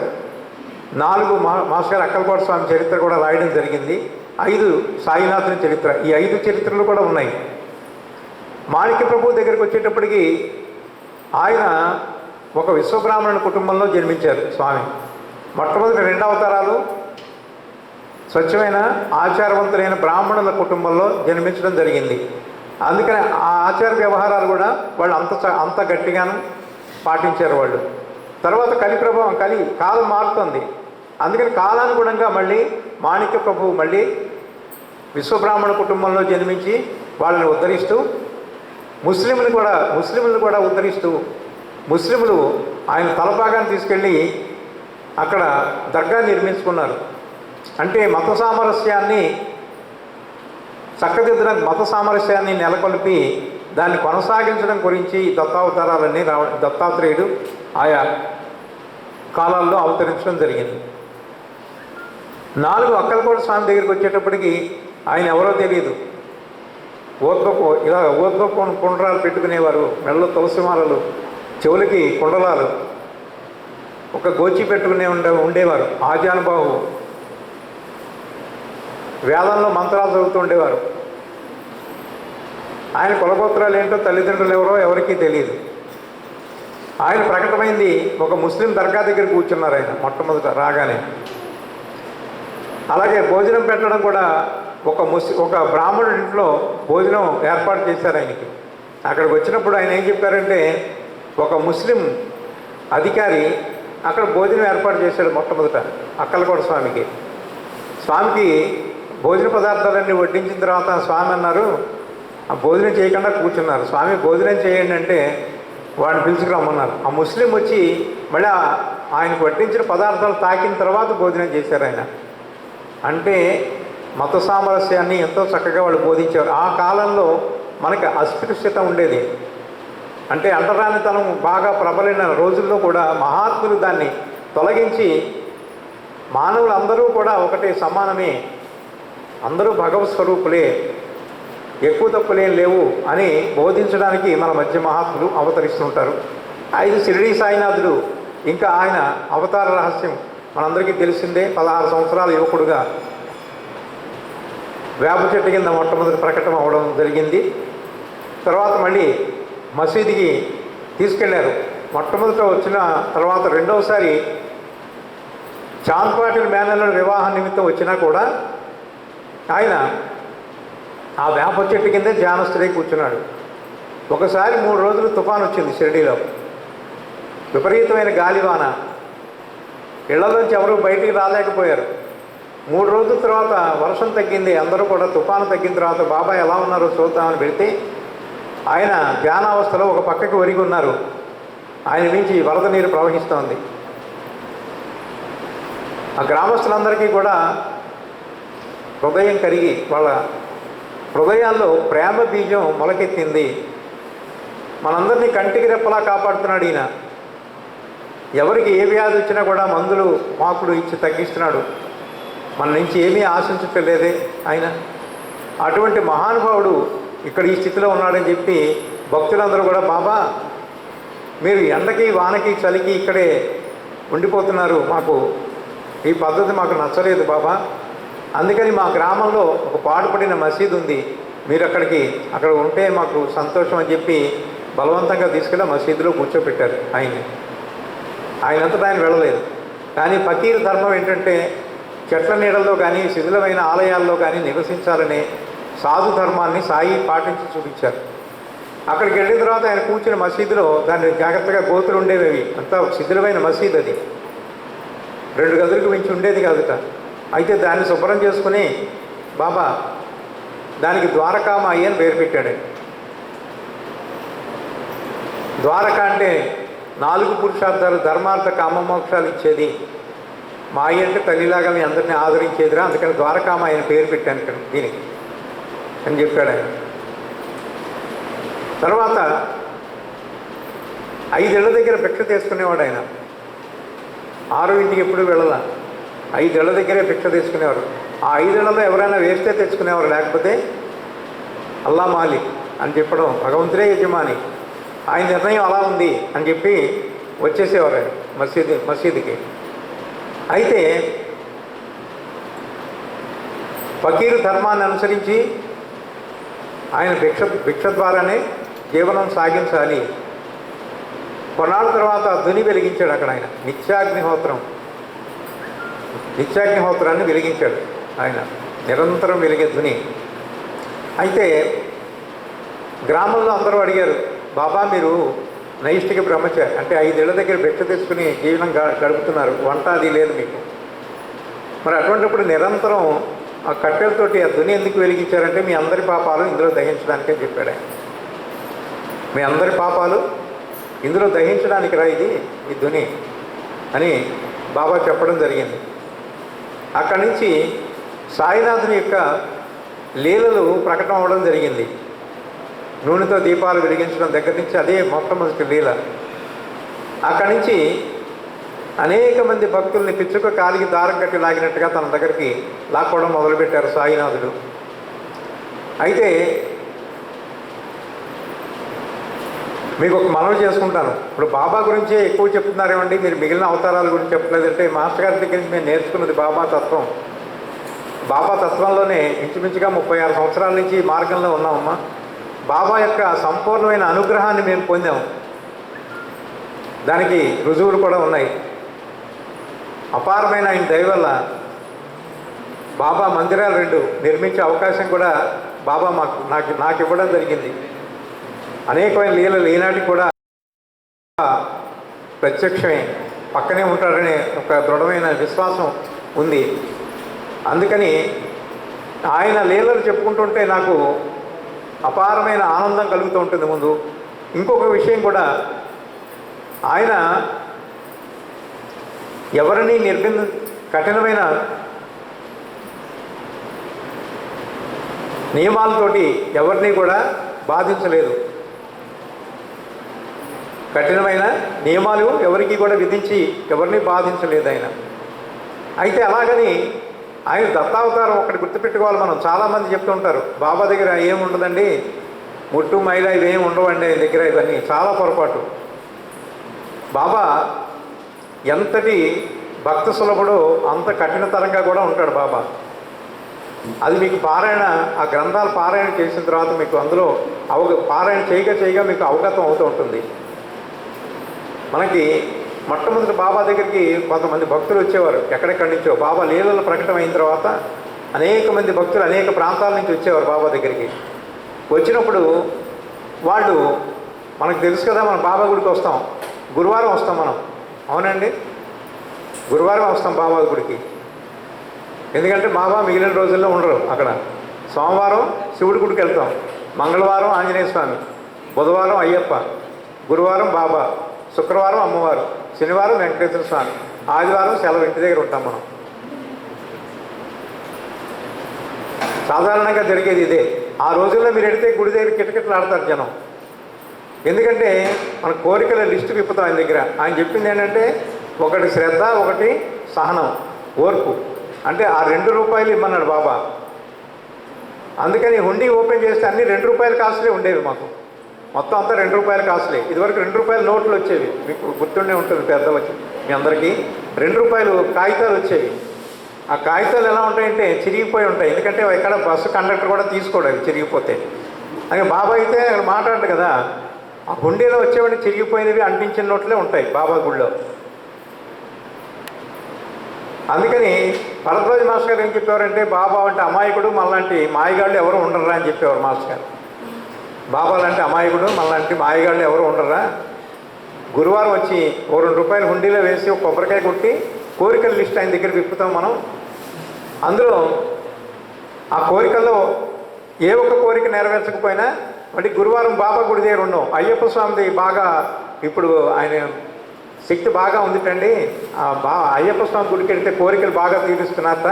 4 మాస్ గారు అక్కలకోట స్వామి చరిత్ర కూడా రాయడం జరిగింది. 5 సాయినాథుని చరిత్ర. ఈ 5 చరిత్రలు కూడా ఉన్నాయి. మాణిక్య ప్రభు దగ్గరికి వచ్చేటప్పటికి ఆయన ఒక విశ్వబ్రాహ్మణుని కుటుంబంలో జన్మించారు స్వామి. మొట్టమొదటి 2 అవతారాలు స్వచ్ఛమైన ఆచారవంతులైన బ్రాహ్మణుల కుటుంబంలో జన్మించడం జరిగింది. అందుకని ఆ ఆచార వ్యవహారాలు కూడా వాళ్ళు అంత గట్టిగాను పాటించారు వాళ్ళు. తర్వాత కలి ప్రభావం, కాలం మారుతుంది. అందుకని కాలానుగుణంగా మళ్ళీ మాణిక్య ప్రభువు మళ్ళీ విశ్వబ్రాహ్మణ కుటుంబంలో జన్మించి వాళ్ళని ఉద్ధరిస్తూ ముస్లింలను కూడా ఉద్ధరిస్తూ ముస్లింలు ఆయన తలపాగాన్ని తీసుకెళ్ళి అక్కడ దర్గా నిర్మించుకున్నారు. అంటే మత సామరస్యాన్ని చక్కదిద్దడానికి, మత సామరస్యాన్ని నెలకొల్పి దాన్ని కొనసాగించడం గురించి దత్తావతారాలన్నీ దత్తాత్రేయుడు ఆయా కాలాల్లో అవతరించడం జరిగింది. 4 అక్కలకోట స్వామి దగ్గరికి వచ్చేటప్పటికి ఆయన ఎవరో తెలియదు. ఊర్ధ్వ కుండరాలు పెట్టుకునేవారు, మెడలో తులసిమాలలు, చెవులకి కుండలాలు, ఒక గోచి పెట్టుకునే ఉండేవారు. ఆజానుబాహు, వేదంలో మంత్రాలు చదువుతూ ఉండేవారు. ఆయన కులగోత్రాలు ఏంటో తల్లిదండ్రులు ఎవరో ఎవరికీ తెలియదు. ఆయన ప్రకటమైంది ఒక ముస్లిం దర్గా దగ్గర కూర్చున్నారు ఆయన మొట్టమొదట రాగానే. అలాగే భోజనం పెట్టడం కూడా ఒక బ్రాహ్మణుడి ఇంట్లో భోజనం ఏర్పాటు చేశారు ఆయనకి. అక్కడికి వచ్చినప్పుడు ఆయన ఏం చెప్పారంటే, ఒక ముస్లిం అధికారి అక్కడ భోజనం ఏర్పాటు చేశాడు మొట్టమొదట అక్కలకోట స్వామికి. స్వామికి భోజన పదార్థాలన్నీ వడ్డించిన తర్వాత స్వామి అన్నారు, ఆ భోజనం చేయకుండా కూర్చున్నారు. స్వామి భోజనం చేయండి అంటే వాడిని పిలుచుకురమ్మన్నారు. ఆ ముస్లిం వచ్చి మళ్ళీ ఆయనకు వడ్డించిన పదార్థాలు తాకిన తర్వాత భోజనం చేశారు ఆయన. అంటే మత సామరస్యాన్ని ఎంతో చక్కగా వాళ్ళు బోధించారు. ఆ కాలంలో మనకి అస్పృశ్యత ఉండేది. అంటే అంటరానితనం బాగా ప్రబలిన రోజుల్లో కూడా మహాత్ములు దాన్ని తొలగించి మానవులందరూ కూడా ఒకటే, సమానమే, అందరూ భగవత్ స్వరూపులే, ఎక్కువ తప్పులేం లేవు అని బోధించడానికి మన మధ్య మహాత్ములు అవతరిస్తుంటారు. 5 షిరిడీ సాయినాథుడు. ఇంకా ఆయన అవతార రహస్యం మనందరికీ తెలిసిందే. 16 సంవత్సరాల యువకుడుగా వేప చెట్టు కింద మొట్టమొదటి ప్రకటన అవ్వడం జరిగింది. తర్వాత మళ్ళీ మసీదుకి తీసుకెళ్లారు. మొట్టమొదట వచ్చిన తర్వాత రెండవసారి చాంద్ పాటిల్ మేనల్లో వివాహ నిమిత్తం వచ్చినా కూడా ఆయన ఆ వేప చెట్టు కిందే ధ్యానస్తుడై కూర్చున్నాడు. ఒకసారి 3 రోజులు తుఫాను వచ్చింది షిరిడీలో, విపరీతమైన గాలివాన, ఇళ్లలోంచి ఎవరూ బయటికి రాలేకపోయారు. 3 రోజుల తర్వాత వర్షం తగ్గింది. అందరూ కూడా తుఫాను తగ్గిన తర్వాత బాబా ఎలా ఉన్నారో చూద్దామని పెడితే ఆయన ధ్యానావస్థలో ఒక పక్కకి ఒరిగి ఉన్నారు. ఆయన నుంచి వరద నీరు ప్రవహిస్తోంది. ఆ గ్రామస్తులందరికీ కూడా హృదయం కరిగి వాళ్ళ హృదయాల్లో ప్రేమ బీజం మొలకెత్తింది. మనందరినీ కంటికి రెప్పలా కాపాడుతున్నాడు ఈయన. ఎవరికి ఏ వ్యాధి వచ్చినా కూడా మందులు మాకులు ఇచ్చి తగ్గిస్తున్నాడు. మన నుంచి ఏమీ ఆశించట్లేదే ఆయన. అటువంటి మహానుభావుడు ఇక్కడ ఈ స్థితిలో ఉన్నాడని చెప్పి భక్తులందరూ కూడా, బాబా మీరు ఎండకి వానకి చలికి ఇక్కడే ఉండిపోతున్నారు, మాకు ఈ పద్ధతి మాకు నచ్చలేదు బాబా, అందుకని మా గ్రామంలో ఒక పాడుపడిన మసీదు ఉంది, మీరు అక్కడ ఉంటే మాకు సంతోషం అని చెప్పి బలవంతంగా తీసుకెళ్ళి మసీదులో కూర్చోపెట్టారు ఆయన్ని. ఆయనంతటా ఆయన వెళ్ళలేదు. కానీ ఫకీర్ ధర్మం ఏంటంటే చెట్ల నీడల్లో కానీ శిథిలమైన ఆలయాల్లో కానీ నివసించాలనే సాధు ధర్మాన్ని సాయి పాటించి చూపించారు. అక్కడికి వెళ్ళిన తర్వాత ఆయన కూర్చున్న మసీదులో దాన్ని జాగ్రత్తగా గోతులు ఉండేవి. అంతా శిథిలమైన మసీదు అది, 2 గదులకు మించి ఉండేది కాదుట. అయితే దాన్ని శుభ్రం చేసుకుని బాబా దానికి ద్వారకామాయి అని పేరు పెట్టాడు. ద్వారక అంటే 4 పురుషార్థాలు, ధర్మార్థ కామమోక్షాలు ఇచ్చేది. మాయి అంటే తల్లిలాగా మీ అందరినీ ఆదరించేదిరా, అందుకని ద్వారకామాయి అని పేరు పెట్టాను ఇక్కడ దీనికి అని చెప్పాడు ఆయన. తర్వాత 5 ఏళ్ల దగ్గర భిక్ష తీసుకునేవాడు ఆయన. 6 ఇంటికి ఎప్పుడు వెళ్ళాల, 5 ఏళ్ల దగ్గరే భిక్ష తీసుకునేవారు. ఆ 5 ఏళ్లలో ఎవరైనా వేస్తే తెచ్చుకునేవారు, లేకపోతే అల్లా మాలిక్ అని చెప్పడం, భగవంతుడే యజమాని, ఆయన నిర్ణయం అలా ఉంది అని చెప్పి వచ్చేసేవారు ఆయన మసీదుకి. అయితే ఫకీరు ధర్మాన్ని అనుసరించి ఆయన భిక్ష ద్వారానే జీవనం సాగించాలి. కొన్నాళ్ళ తర్వాత ధ్వని వెలిగించాడు అక్కడ ఆయన, నిత్యాగ్నిహోత్రాన్ని వెలిగించాడు ఆయన, నిరంతరం వెలిగే ధ్వని. అయితే గ్రామంలో అందరూ అడిగారు, బాబా మీరు నైష్టిక బ్రహ్మచారి, అంటే 5 ఏళ్ల దగ్గర భిక్ష తెచ్చుకుని జీవనం గడుపుతున్నారు, వంట అది లేదు మీకు, మరి అటువంటిప్పుడు నిరంతరం ఆ కట్టెలతోటి ఆ ధ్వని ఎందుకు వెలిగించారంటే మీ అందరి పాపాలు ఇందులో దహించడానికే చెప్పాడు ఆయన. మీ అందరి పాపాలు ఇందులో దహించడానికి రా ఇది ఈ ధ్వని అని బాబా చెప్పడం జరిగింది. అక్కడి నుంచి సాయినాథుని యొక్క లీలలు ప్రకటన అవ్వడం జరిగింది. నూనెతో దీపాలు వెలిగించడం దగ్గర నుంచి అదే మొట్టమొదటి లీల. అక్కడి నుంచి అనేక మంది భక్తుల్ని పిచ్చుక కాలికి దారం కట్టి లాగినట్టుగా తన దగ్గరికి లాక్కోవడం మొదలుపెట్టారు సాయినాథుడు. అయితే మీకు ఒక మనవి చేసుకుంటాను, ఇప్పుడు బాబా గురించే ఎక్కువ చెప్తున్నారేమండి, మీరు మిగిలిన అవతారాల గురించి చెప్పలేదంటే, మాస్టర్ గారి దగ్గర నుంచి మేము నేర్చుకున్నది బాబా తత్వం. బాబా తత్వంలోనే ఇంచుమించుగా 36 సంవత్సరాల నుంచి ఈ మార్గంలో ఉన్నామమ్మా. బాబా యొక్క సంపూర్ణమైన అనుగ్రహాన్ని మేము పొందాము, దానికి రుజువులు కూడా ఉన్నాయి. అపారమైన ఆయన దయ వల్ల బాబా మందిరాలు 2 నిర్మించే అవకాశం కూడా బాబా నాకు ఇవ్వడం జరిగింది. అనేకమైన లీలలు ఈనాటికి కూడా ప్రత్యక్షమే పక్కనే ఉంటాడనే ఒక దృఢమైన విశ్వాసం ఉంది. అందుకని ఆయన లీలలు చెప్పుకుంటుంటే నాకు అపారమైన ఆనందం కలుగుతూ ఉంటుంది. ముందు ఇంకొక విషయం కూడా, ఆయన ఎవరిని కఠినమైన నియమాలతోటి ఎవరిని కూడా బాధించలేదు. కఠినమైన నియమాలు ఎవరికి కూడా విధించి ఎవరిని బాధించలేదు ఆయన. అయితే అలాగని ఆయన దత్తావతారం ఒకటి గుర్తుపెట్టుకోవాలి మనం. చాలామంది చెప్తూ ఉంటారు బాబా దగ్గర ఏముండదండి, ముట్టు మైల ఇవేమి ఉండవండి ఆయన దగ్గర, ఇవన్నీ చాలా పొరపాటు. బాబా ఎంతటి భక్త సులభుడో అంత కఠినతరంగా కూడా ఉంటాడు బాబా. అది మీకు పారాయణ, ఆ గ్రంథాలు పారాయణ చేసిన తర్వాత మీకు అందులో పారాయణ చేయగా మీకు అవగతం అవుతూ ఉంటుంది. మనకి మొట్టమొదటి బాబా దగ్గరికి కొంతమంది భక్తులు వచ్చేవారు, ఎక్కడెక్కడి నుంచో. బాబా లీలల ప్రకటన అయిన తర్వాత అనేక మంది భక్తులు అనేక ప్రాంతాల నుంచి వచ్చేవారు బాబా దగ్గరికి. వచ్చినప్పుడు వాళ్ళు, మనకు తెలుసు కదా, మనం బాబా గుడికి వస్తాం, గురువారం వస్తాం మనం, అవునండి, గురువారం వస్తాం బాబా గుడికి. ఎందుకంటే బాబా మిగిలిన రోజుల్లో ఉండరు అక్కడ. సోమవారం శివుడి గుడికి వెళ్తాం, మంగళవారం ఆంజనేయ స్వామి, బుధవారం అయ్యప్ప, గురువారం బాబా, శుక్రవారం అమ్మవారు, శనివారం వెంకటేశ్వర స్వామి, ఆదివారం సెలవు, ఇంటి దగ్గర ఉంటాం మనం. సాధారణంగా జరిగేది ఇదే. ఆ రోజుల్లో మీరు వెడితే గుడి దగ్గర కిటకిటలు ఆడతారు జనం. ఎందుకంటే మన కోరికల లిస్టు విప్పుతాం ఆయన దగ్గర. ఆయన చెప్పింది ఏంటంటే, ఒకటి శ్రద్ధ, ఒకటి సహనం, ఓర్పు. అంటే ఆ 2 రూపాయలు ఇమ్మన్నాడు బాబా. అందుకని హుండీ ఓపెన్ చేస్తే అన్నీ 2 రూపాయల కాసులే ఉండేవి మాకు. మొత్తం అంతా 2 రూపాయల కాసులే. ఇదివరకు 2 రూపాయల నోట్లు వచ్చేవి, మీకు గుర్తుండే ఉంటుంది పెద్దలకి, మీ అందరికీ 2 రూపాయలు కాగితాలు వచ్చేవి. ఆ కాగితాలు ఎలా ఉంటాయంటే చిరిగిపోయి ఉంటాయి. ఎందుకంటే ఎక్కడ బస్సు కండక్టర్ కూడా తీసుకోడు అవి చిరిగిపోతే. అలాగే బాబా అయితే అక్కడ మాట్లాడు కదా, ఆ హుండీలో వచ్చేవాడిని చిరిగిపోయినవి అంటించిన నోట్లే ఉంటాయి బాబా గుళ్ళో. అందుకని భరద్వాజ మాస్టర్ గారు ఏం చెప్పేవారంటే, బాబా అంటే అమాయకుడు, మనలాంటి మాయగాళ్ళు ఎవరు ఉండరా అని చెప్పేవారు మాస్టర్ గారు. బాబా లాంటి అమాయకుడు, మనలాంటి మాయగాళ్ళు ఎవరు ఉండరా, గురువారం వచ్చి ఓ 2 రూపాయలు హుండీలో వేసి ఒక కొబ్బరికాయ కొట్టి కోరికల లిస్ట్ ఆయన దగ్గర విప్పుతాం మనం. అందులో ఆ కోరికల్లో ఏ ఒక్క కోరిక నెరవేర్చకపోయినా మళ్ళీ గురువారం బాబా గుడి దగ్గర ఉన్నాం. అయ్యప్ప స్వామిది బాగా ఇప్పుడు ఆయన శక్తి బాగా ఉందిటండి, అయ్యప్ప స్వామి గుడికి వెళ్తే కోరికలు బాగా తీరుస్తున్నారట,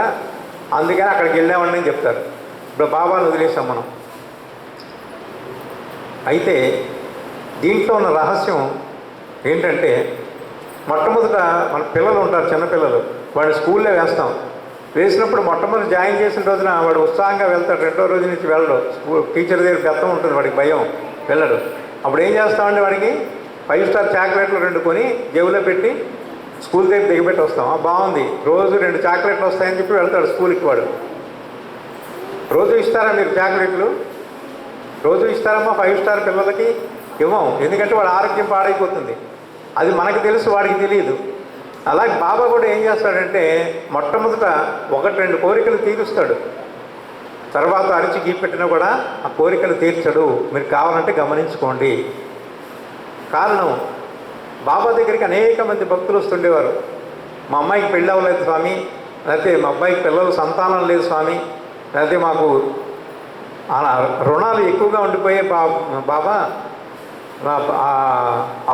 అందుకని అక్కడికి వెళ్ళామని అని చెప్తారు. ఇప్పుడు బాబాను వదిలేసాం మనం. అయితే దీంట్లో ఉన్న రహస్యం ఏంటంటే, మొట్టమొదట మన పిల్లలు ఉంటారు, చిన్నపిల్లలు, వాడిని స్కూల్లో వేస్తాం. వేసినప్పుడు మొట్టమొదటి జాయిన్ చేసిన రోజున వాడు ఉత్సాహంగా వెళ్తాడు, రెండో రోజు నుంచి వెళ్ళడు. స్కూల్ టీచర్ దగ్గర బెత్తం ఉంటుంది, వాడికి భయం, వెళ్ళడు. అప్పుడు ఏం చేస్తామండి, వాడికి 5 స్టార్ చాక్లెట్లు 2 కొని జేబులో పెట్టి స్కూల్ దగ్గర దిగబెట్టి వస్తాం. బాగుంది, రోజు 2 చాక్లెట్లు వస్తాయని చెప్పి వెళ్తాడు స్కూల్కి. వాడు రోజు ఇస్తారా మీరు చాక్లెట్లు? రోజు ఇస్తారమ్మా 5 స్టార్ పిల్లలకి? ఇవ్వం, ఎందుకంటే వాడు ఆరోగ్యం పాడైపోతుంది. అది మనకు తెలుసు, వాడికి తెలియదు. అలాగే బాబా కూడా ఏం చేస్తాడంటే మొట్టమొదట 1-2 కోరికలు తీరుస్తాడు, తర్వాత అరిచి గీపెట్టినా కూడా ఆ కోరికలు తీర్చడు. మీరు కావాలంటే గమనించుకోండి. కారణం, బాబా దగ్గరికి అనేక మంది భక్తులు వస్తుండేవారు. మా అమ్మాయికి పెళ్ళి అవ్వలేదు స్వామి, లేకపోతే మా అబ్బాయికి పిల్లలు సంతానం లేదు స్వామి, లేకపోతే మాకు రుణాలు ఎక్కువగా ఉండిపోయే బాబా,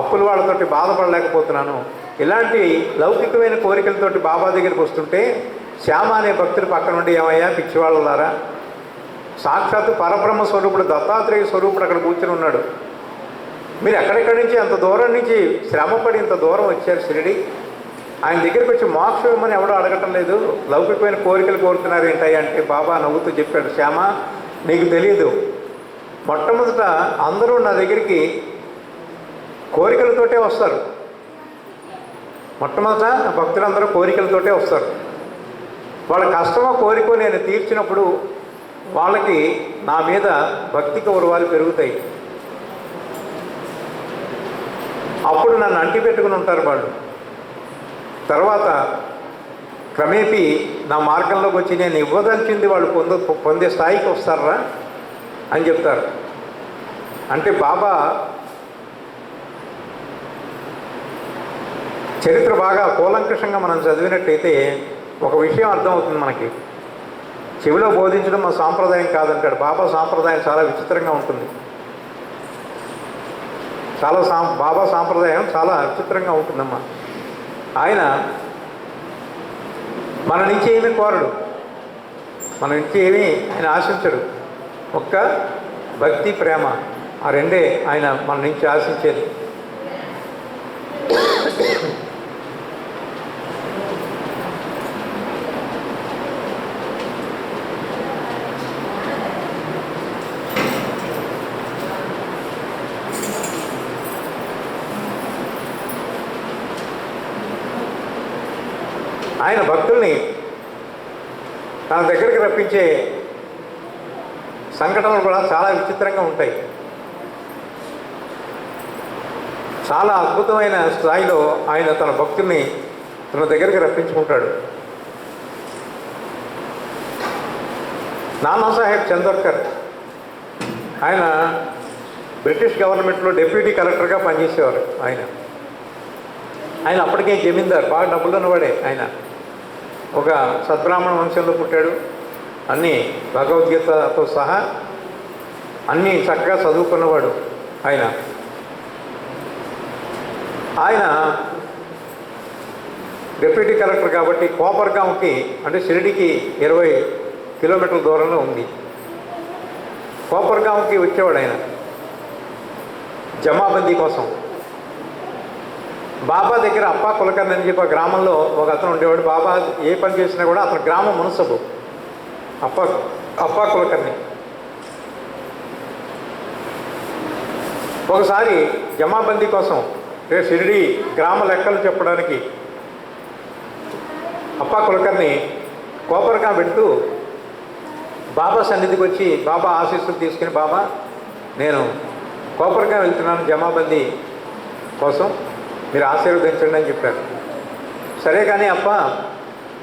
అప్పుల వాళ్ళతోటి బాధపడలేకపోతున్నాను. ఇలాంటి లౌకికమైన కోరికలతోటి బాబా దగ్గరికి వస్తుంటే శ్యామ అనే భక్తుడు పక్క నుండి, ఏమయ్యా పిచ్చివాళ్ళలారా, సాక్షాత్తు పరబ్రహ్మ స్వరూపుడు దత్తాత్రేయ స్వరూపుడు అక్కడ కూర్చుని ఉన్నాడు. మీరు ఎక్కడెక్కడి నుంచి అంత దూరం నుంచి శ్రమపడి ఇంత దూరం వచ్చారు షిరిడి, ఆయన దగ్గరికి వచ్చి మోక్షం ఇవ్వమని ఎవడో అడగటం లేదు, లౌకికమైన కోరికలు కోరుతున్నారు ఏంటయ్యా అంటే బాబా నవ్వుతూ చెప్పాడు, శ్యామ నీకు తెలియదు, మొట్టమొదట అందరూ నా దగ్గరికి కోరికలతోటే వస్తారు. మొట్టమొదట భక్తులందరూ కోరికలతోటే వస్తారు. వాళ్ళ కష్టమో కోరికో నేను తీర్చినప్పుడు వాళ్ళకి నా మీద భక్తి గౌరవాలు పెరుగుతాయి. అప్పుడు నన్ను అంటి పెట్టుకుని ఉంటారు వాళ్ళు. తర్వాత క్రమేపీ నా మార్గంలోకి వచ్చి నేను ఇవ్వదలిచింది వాళ్ళు పొందే స్థాయికి వస్తారా అని చెప్తారు. అంటే బాబా చరిత్ర బాగా కూలంకషంగా మనం చదివినట్టయితే ఒక విషయం అర్థమవుతుంది మనకి. చెవిలో బోధించడం మా సాంప్రదాయం కాదంటాడు. బాబా సాంప్రదాయం చాలా విచిత్రంగా ఉంటుంది. బాబా సాంప్రదాయం చాలా విచిత్రంగా ఉంటుందమ్మా. ఆయన మన నుంచి ఏమీ కోరడు, మన నుంచి ఏమీ ఆయన ఆశించడు. ఒక్క భక్తి, ప్రేమ, ఆ రెండే ఆయన మన నుంచి ఆశించేది. ఆయన భక్తుల్ని తన దగ్గరికి రప్పించే సంఘటనలు కూడా చాలా విచిత్రంగా ఉంటాయి. చాలా అద్భుతమైన స్థాయిలో ఆయన తన భక్తుల్ని తన దగ్గరికి రప్పించుకుంటాడు. నానాసాహెబ్ చందోర్కర్ ఆయన బ్రిటిష్ గవర్నమెంట్లో డిప్యూటీ కలెక్టర్గా పనిచేసేవారు. ఆయన అప్పటికే జమీందార్, బాగా డబ్బులు ఉన్నవాడే. ఆయన ఒక సద్బ్రాహ్మణ వంశంలో పుట్టాడు. అన్నీ భగవద్గీతతో సహా అన్నీ చక్కగా చదువుకున్నవాడు. ఆయన డిప్యూటీ కలెక్టర్ కాబట్టి కోపర్గాంకి, అంటే షిరిడికి 20 కిలోమీటర్ల దూరంలో ఉంది. కోపర్గాంకి వచ్చేవాడు ఆయన జమాబందీ కోసం. బాబా దగ్గర అప్పా కులకర్ణి అని చెప్పి ఆ గ్రామంలో ఒక అతను ఉండేవాడు. బాబా ఏ పని చేసినా కూడా అతను గ్రామ మునసబు అప్పా కులకర్ణి. ఒకసారి జమాబందీ కోసం షిరిడి గ్రామ లెక్కలు చెప్పడానికి అప్పా కులకర్ణి కోపర్గా పెడుతూ బాబా సన్నిధికి వచ్చి బాబా ఆశీస్సులు తీసుకుని, బాబా నేను కోపర్గా వెళ్తున్నాను జమాబందీ కోసం, మీరు ఆశీర్వదించండి అని చెప్పారు. సరే కానీ అప్ప,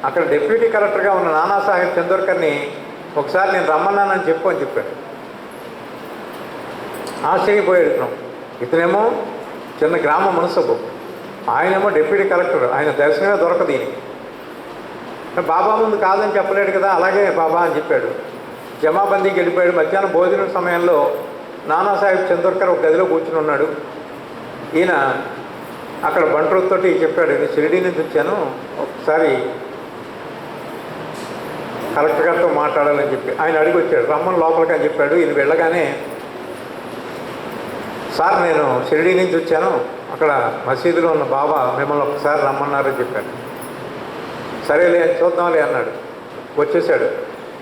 అక్కడ డిప్యూటీ కలెక్టర్గా ఉన్న నానాసాహెబ్ చందోర్కర్ని ఒకసారి నేను రమ్మన్నానని చెప్పు అని చెప్పాడు. ఆశ్చర్యపోయాడు. ఇతనేమో చిన్న గ్రామ మునసబు, ఆయనేమో డిప్యూటీ కలెక్టర్, ఆయన దర్శనమే దొరకదు దీనికి. బాబా ముందు కాదని చెప్పలేడు కదా, అలాగే బాబా అని చెప్పాడు. జమాబందీకి వెళ్ళిపోయాడు. మధ్యాహ్నం భోజనం సమయంలో నానాసాహెబ్ చందోర్కర్ ఒక గదిలో కూర్చుని ఉన్నాడు. ఈయన అక్కడ బంట్రోతోటి చెప్పాడు, నేను షిరిడి నుంచి వచ్చాను, ఒకసారి కలెక్టర్ గారితో మాట్లాడాలని చెప్పి ఆయన అడిగి వచ్చాడు. రమ్మని లోపలికి అని చెప్పాడు. ఈయన వెళ్ళగానే, సార్ నేను షిరిడి నుంచి వచ్చాను, అక్కడ మసీదులో ఉన్న బాబా మిమ్మల్ని ఒకసారి రమ్మన్నారని చెప్పాడు. సరేలే చూద్దాంలే అన్నాడు. వచ్చేసాడు.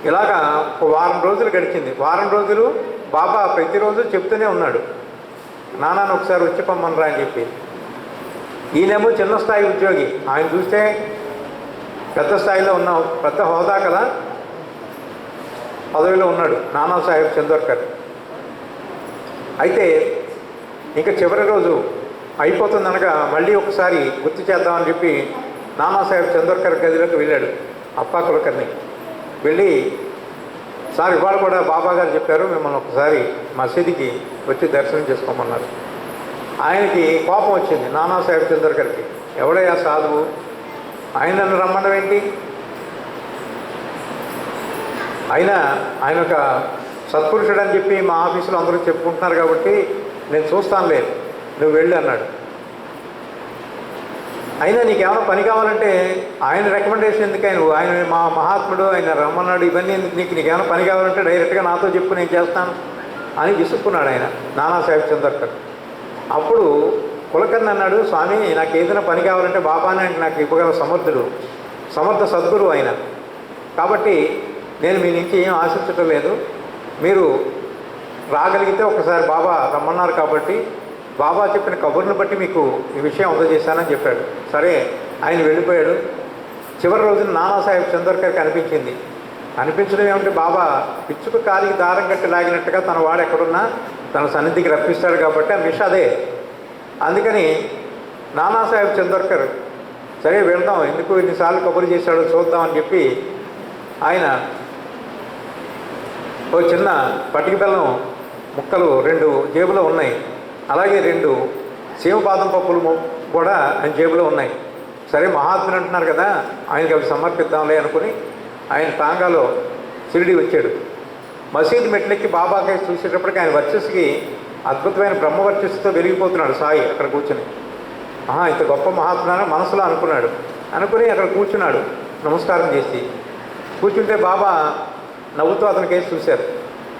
ఇలాగా ఒక వారం రోజులు గడిచింది. వారం రోజులు బాబా ప్రతిరోజు చెప్తూనే ఉన్నాడు, నాన్నను ఒకసారి వచ్చి పొమ్మనరా అని చెప్పి. ఈయనేమో చిన్న స్థాయి ఉద్యోగి, ఆయన చూస్తే పెద్ద స్థాయిలో ఉన్న పెద్ద హోదా కదా పదవిలో ఉన్నాడు నానాసాహెబ్ చందోర్కర్. అయితే ఇంకా చివరి రోజు అయిపోతుందనగా మళ్ళీ ఒకసారి గుర్తు చేద్దామని చెప్పి నానాసాహెబ్ చందోర్కర్ గదిలోకి వెళ్ళాడు. అప్పా కులకర్ణి వెళ్ళి, సార్ ఇవాళ కూడా బాబా గారు చెప్పారు మిమ్మల్ని ఒకసారి మసీదుకి వచ్చి దర్శనం చేసుకోమన్నారు. ఆయనకి కోపం వచ్చింది నానాసాహెబ్ చందోర్కర్కి. ఎవడయ్యా సాధువు, ఆయన నన్ను రమ్మడం ఏంటి? ఆయన ఒక సత్పురుషుడు అని చెప్పి మా ఆఫీసులో అందరూ చెప్పుకుంటున్నారు కాబట్టి నేను చూస్తానులే, నువ్వు వెళ్ళి అన్నాడు. అయినా నీకేమైనా పని కావాలంటే ఆయన రికమెండేషన్ ఎందుకు? ఆయన మా మహాత్ముడు, ఆయన రమ్మన్నాడు, ఇవన్నీ నీకేమైనా పని కావాలంటే డైరెక్ట్గా నాతో చెప్పు, నేను చేస్తాను అని విసుక్కున్నాడు ఆయన నానాసాహెబ్ చందోర్కర్. అప్పుడు కులకర్ణి అన్నాడు, స్వామి నాకు ఏదైనా పని కావాలంటే బాబానే నాకు ఇవ్వగల సమర్థ సద్గురువు ఆయన, కాబట్టి నేను మీ నుంచి ఏం ఆశించటం లేదు. మీరు రాగలిగితే ఒకసారి బాబా రమ్మన్నారు కాబట్టి బాబా చెప్పిన కబుర్ని బట్టి మీకు ఈ విషయం అందజేశానని చెప్పాడు. సరే ఆయన వెళ్ళిపోయాడు. చివరి రోజున నానాసాహెబ్ చందోర్కర్కి అనిపించడం ఏమంటే బాబా పిచ్చుకు కాలికి దారం కట్టి లాగినట్టుగా తన వాడు ఎక్కడున్నా తన సన్నిధికి రప్పిస్తాడు కాబట్టి ఆ మిష అదే. అందుకని నానాసాహెబ్ చందోర్కర్ సరే వెళ్దాం, ఎందుకు ఇన్నిసార్లు కబురు చేశాడో చూద్దామని చెప్పి ఆయన ఓ చిన్న పటికి బెల్లం ముక్కలు 2 జేబులో ఉన్నాయి, అలాగే 2 సేవ బాదం పప్పులు కూడా ఆయన జేబులో ఉన్నాయి. సరే మహాత్ములు అంటున్నారు కదా, ఆయనకి అవి సమర్పిద్దాంలే అనుకుని ఆయన టాంగాలో షిరిడి వచ్చాడు. మసీద్ మెట్లెక్కి బాబాకి చూసేటప్పటికి ఆయన వర్చస్సుకి అద్భుతమైన బ్రహ్మవర్చస్సుతో వెలిగిపోతున్నాడు సాయి అక్కడ కూర్చొని. ఇంత గొప్ప మహాత్ములని మనసులో అనుకుని అక్కడ కూర్చున్నాడు. నమస్కారం చేసి కూర్చుంటే బాబా నవ్వుతూ అతని కేసు చూశారు.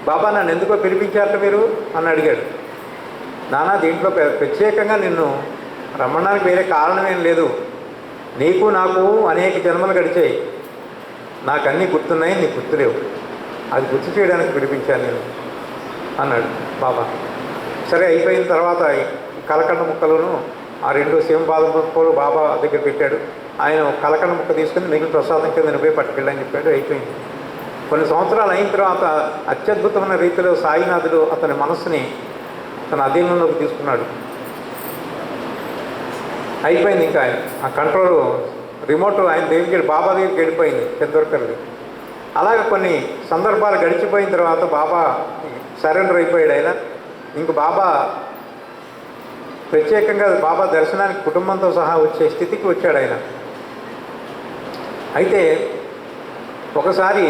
బాబా నన్ను ఎందుకో పిలిపించారట మీరు అని అడిగాడు. నానా దీంట్లో ప్రత్యేకంగా నిన్ను రమ్మడానికి వేరే కారణమేం లేదు, నీకు నాకు అనేక జన్మలు గడిచాయి, నాకు అన్నీ గుర్తున్నాయి, నీకు గుర్తులేవు, అది గుర్తు చేయడానికి పిలిపించాను నేను అన్నాడు బాబా. సరే అయిపోయిన తర్వాత కలకండ ముక్కలను ఆ 2 సేమబాదం ముక్కలు బాబా దగ్గర పెట్టాడు. ఆయన కలకండ ముక్క తీసుకుని మిగిలిన ప్రసాదం కింద పోయి పట్టుకెళ్ళని చెప్పాడు. అయిపోయింది. కొన్ని సంవత్సరాలు అయిన తర్వాత అత్యద్భుతమైన రీతిలో సాయినాథుడు అతని మనస్సుని తన అధీనంలోకి తీసుకున్నాడు. అయిపోయింది. ఇంకా ఆ కంట్రోల్ రిమోట్ ఆయన దగ్గరికి బాబా దగ్గరికి వెళ్ళిపోయింది చందోర్కర్ది. అలాగే కొన్ని సందర్భాలు గడిచిపోయిన తర్వాత బాబా సరెండర్ అయిపోయాడు. ఆయన ఇంక బాబా ప్రత్యేకంగా బాబా దర్శనానికి కుటుంబంతో సహా వచ్చే స్థితికి వచ్చాడు ఆయన. అయితే ఒకసారి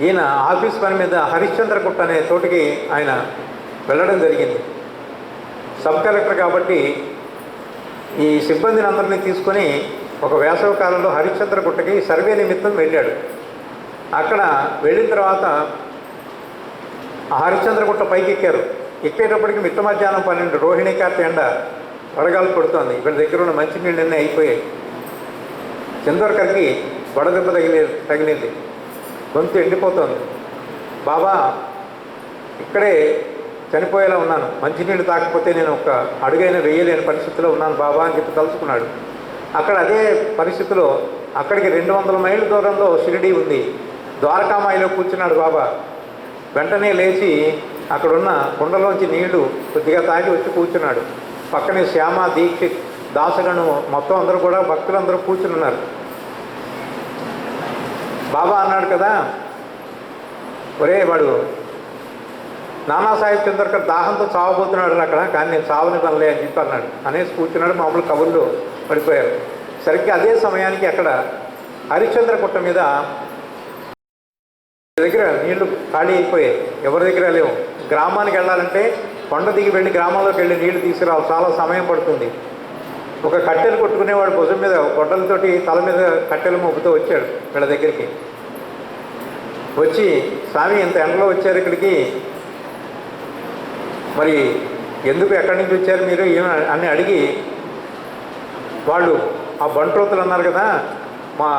ఈయన ఆఫీస్ పని మీద హరిశ్చంద్రగుట్ట అనే చోటికి ఆయన వెళ్ళడం జరిగింది. సబ్ కలెక్టర్ కాబట్టి ఈ సిబ్బందిని అందరినీ తీసుకొని ఒక వేసవి కాలంలో హరిశ్చంద్రగుట్టకి సర్వే నిమిత్తం వెళ్ళాడు. అక్కడ వెళ్ళిన తర్వాత ఆ హరిశ్చంద్రగుట్ట పైకి ఎక్కేటప్పటికి మిట్ట మధ్యాహ్నం 12 రోహిణి కార్తె ఎండ వడగాలు పడుతోంది. ఇక్కడ దగ్గర ఉన్న మంచినీళ్ళన్నీ అయిపోయాయి. చందోర్కర్కి వడదెబ్బ తగిలింది, గొంతు ఎండిపోతోంది. బాబా ఇక్కడే చనిపోయేలా ఉన్నాను, మంచినీళ్ళు తాకపోతే నేను ఒక అడుగైనా వేయలేని పరిస్థితిలో ఉన్నాను బాబా అని చెప్పి తలుచుకున్నాడు. అక్కడ అదే పరిస్థితిలో అక్కడికి 200 మైళ్ళ దూరంలో షిరిడి ఉంది. ద్వారకామాయిలో కూర్చున్నాడు బాబా. వెంటనే లేచి అక్కడున్న కుండలోంచి నీళ్లు కొద్దిగా తాగి వచ్చి కూర్చున్నాడు. పక్కనే శ్యామ, దీక్షిత్, దాసగను మొత్తం అందరూ కూడా భక్తులందరూ కూర్చుని ఉన్నారు. బాబా అన్నాడు కదా, ఒరే వాడు నానాసాహెబ్ చందోర్కర్ దాహంతో చావబోతున్నాడు అక్కడ, కానీ నేను చావని పనిలే అని చెప్పి అన్నాడు. అనేసి కూర్చున్నాడు. మామూలు కబుర్లు పడిపోయారు. సరిగ్గా అదే సమయానికి అక్కడ హరిశ్చంద్రగుట్ట మీద దగ్గర నీళ్లు ఖాళీ అయిపోయాయి, ఎవరి దగ్గర లేవు. గ్రామానికి వెళ్ళాలంటే కొండ దిగి వెళ్ళి గ్రామంలోకి వెళ్ళి నీళ్లు తీసుకురావాలి, చాలా సమయం పడుతుంది. ఒక కట్టెలు కొట్టుకునేవాడు భుజం మీద గొడ్డలతోటి తల మీద కట్టెలు మోపుతూ వచ్చాడు వీళ్ళ దగ్గరికి. వచ్చి స్వామి ఇంత ఎండలో వచ్చారు ఇక్కడికి, మరి ఎందుకు ఎక్కడి నుంచి వచ్చారు మీరు అని అడిగి, వాళ్ళు ఆ బంట్రోతులు అన్నారు కదా, మా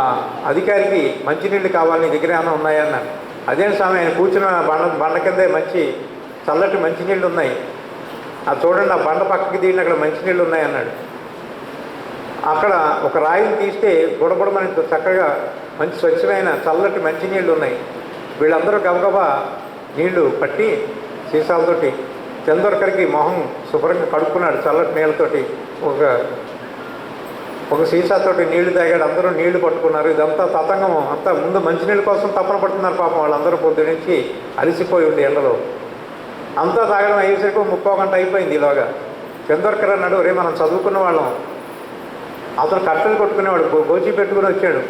అధికారికి మంచినీళ్ళు కావాలి, నీ దగ్గర ఏమైనా ఉన్నాయా అన్నాను. అదేం స్వామి, ఆయన కూర్చున్న బండ కిందే మంచి చల్లటి మంచినీళ్ళు ఉన్నాయి, అది చూడండి ఆ బండ పక్కకి తీయండి, అక్కడ మంచినీళ్ళు ఉన్నాయి అన్నాడు. అక్కడ ఒక రాయిని తీస్తే బుడబుడమని చక్కగా మంచి స్వచ్ఛమైన చల్లటి మంచినీళ్ళు ఉన్నాయి. వీళ్ళందరూ గబగబా నీళ్లు పట్టి సీసాలతోటి చందోర్కర్కి మొహం శుభ్రంగా కడుక్కున్నాడు చల్లటి నీళ్ళతోటి. ఒక సీసాతోటి నీళ్లు తాగాడు. అందరూ నీళ్లు పట్టుకున్నారు. ఇదంతా తతంగం అంతా. ముందు మంచినీళ్ళ కోసం తపన పడుతున్నారు పాపం వాళ్ళందరూ. పొద్దు నుంచి అలసిపోయి ఉండి ఎండలో అంతా తాగడం అయ్యేసరికి 30 గంట అయిపోయింది. ఇలాగా చందోర్కర్ అన్నాడు, రే మనం చదువుకున్న వాళ్ళం, అతను కట్టెలు కొట్టుకునేవాడు, గోచి పెట్టుకుని వచ్చాడు,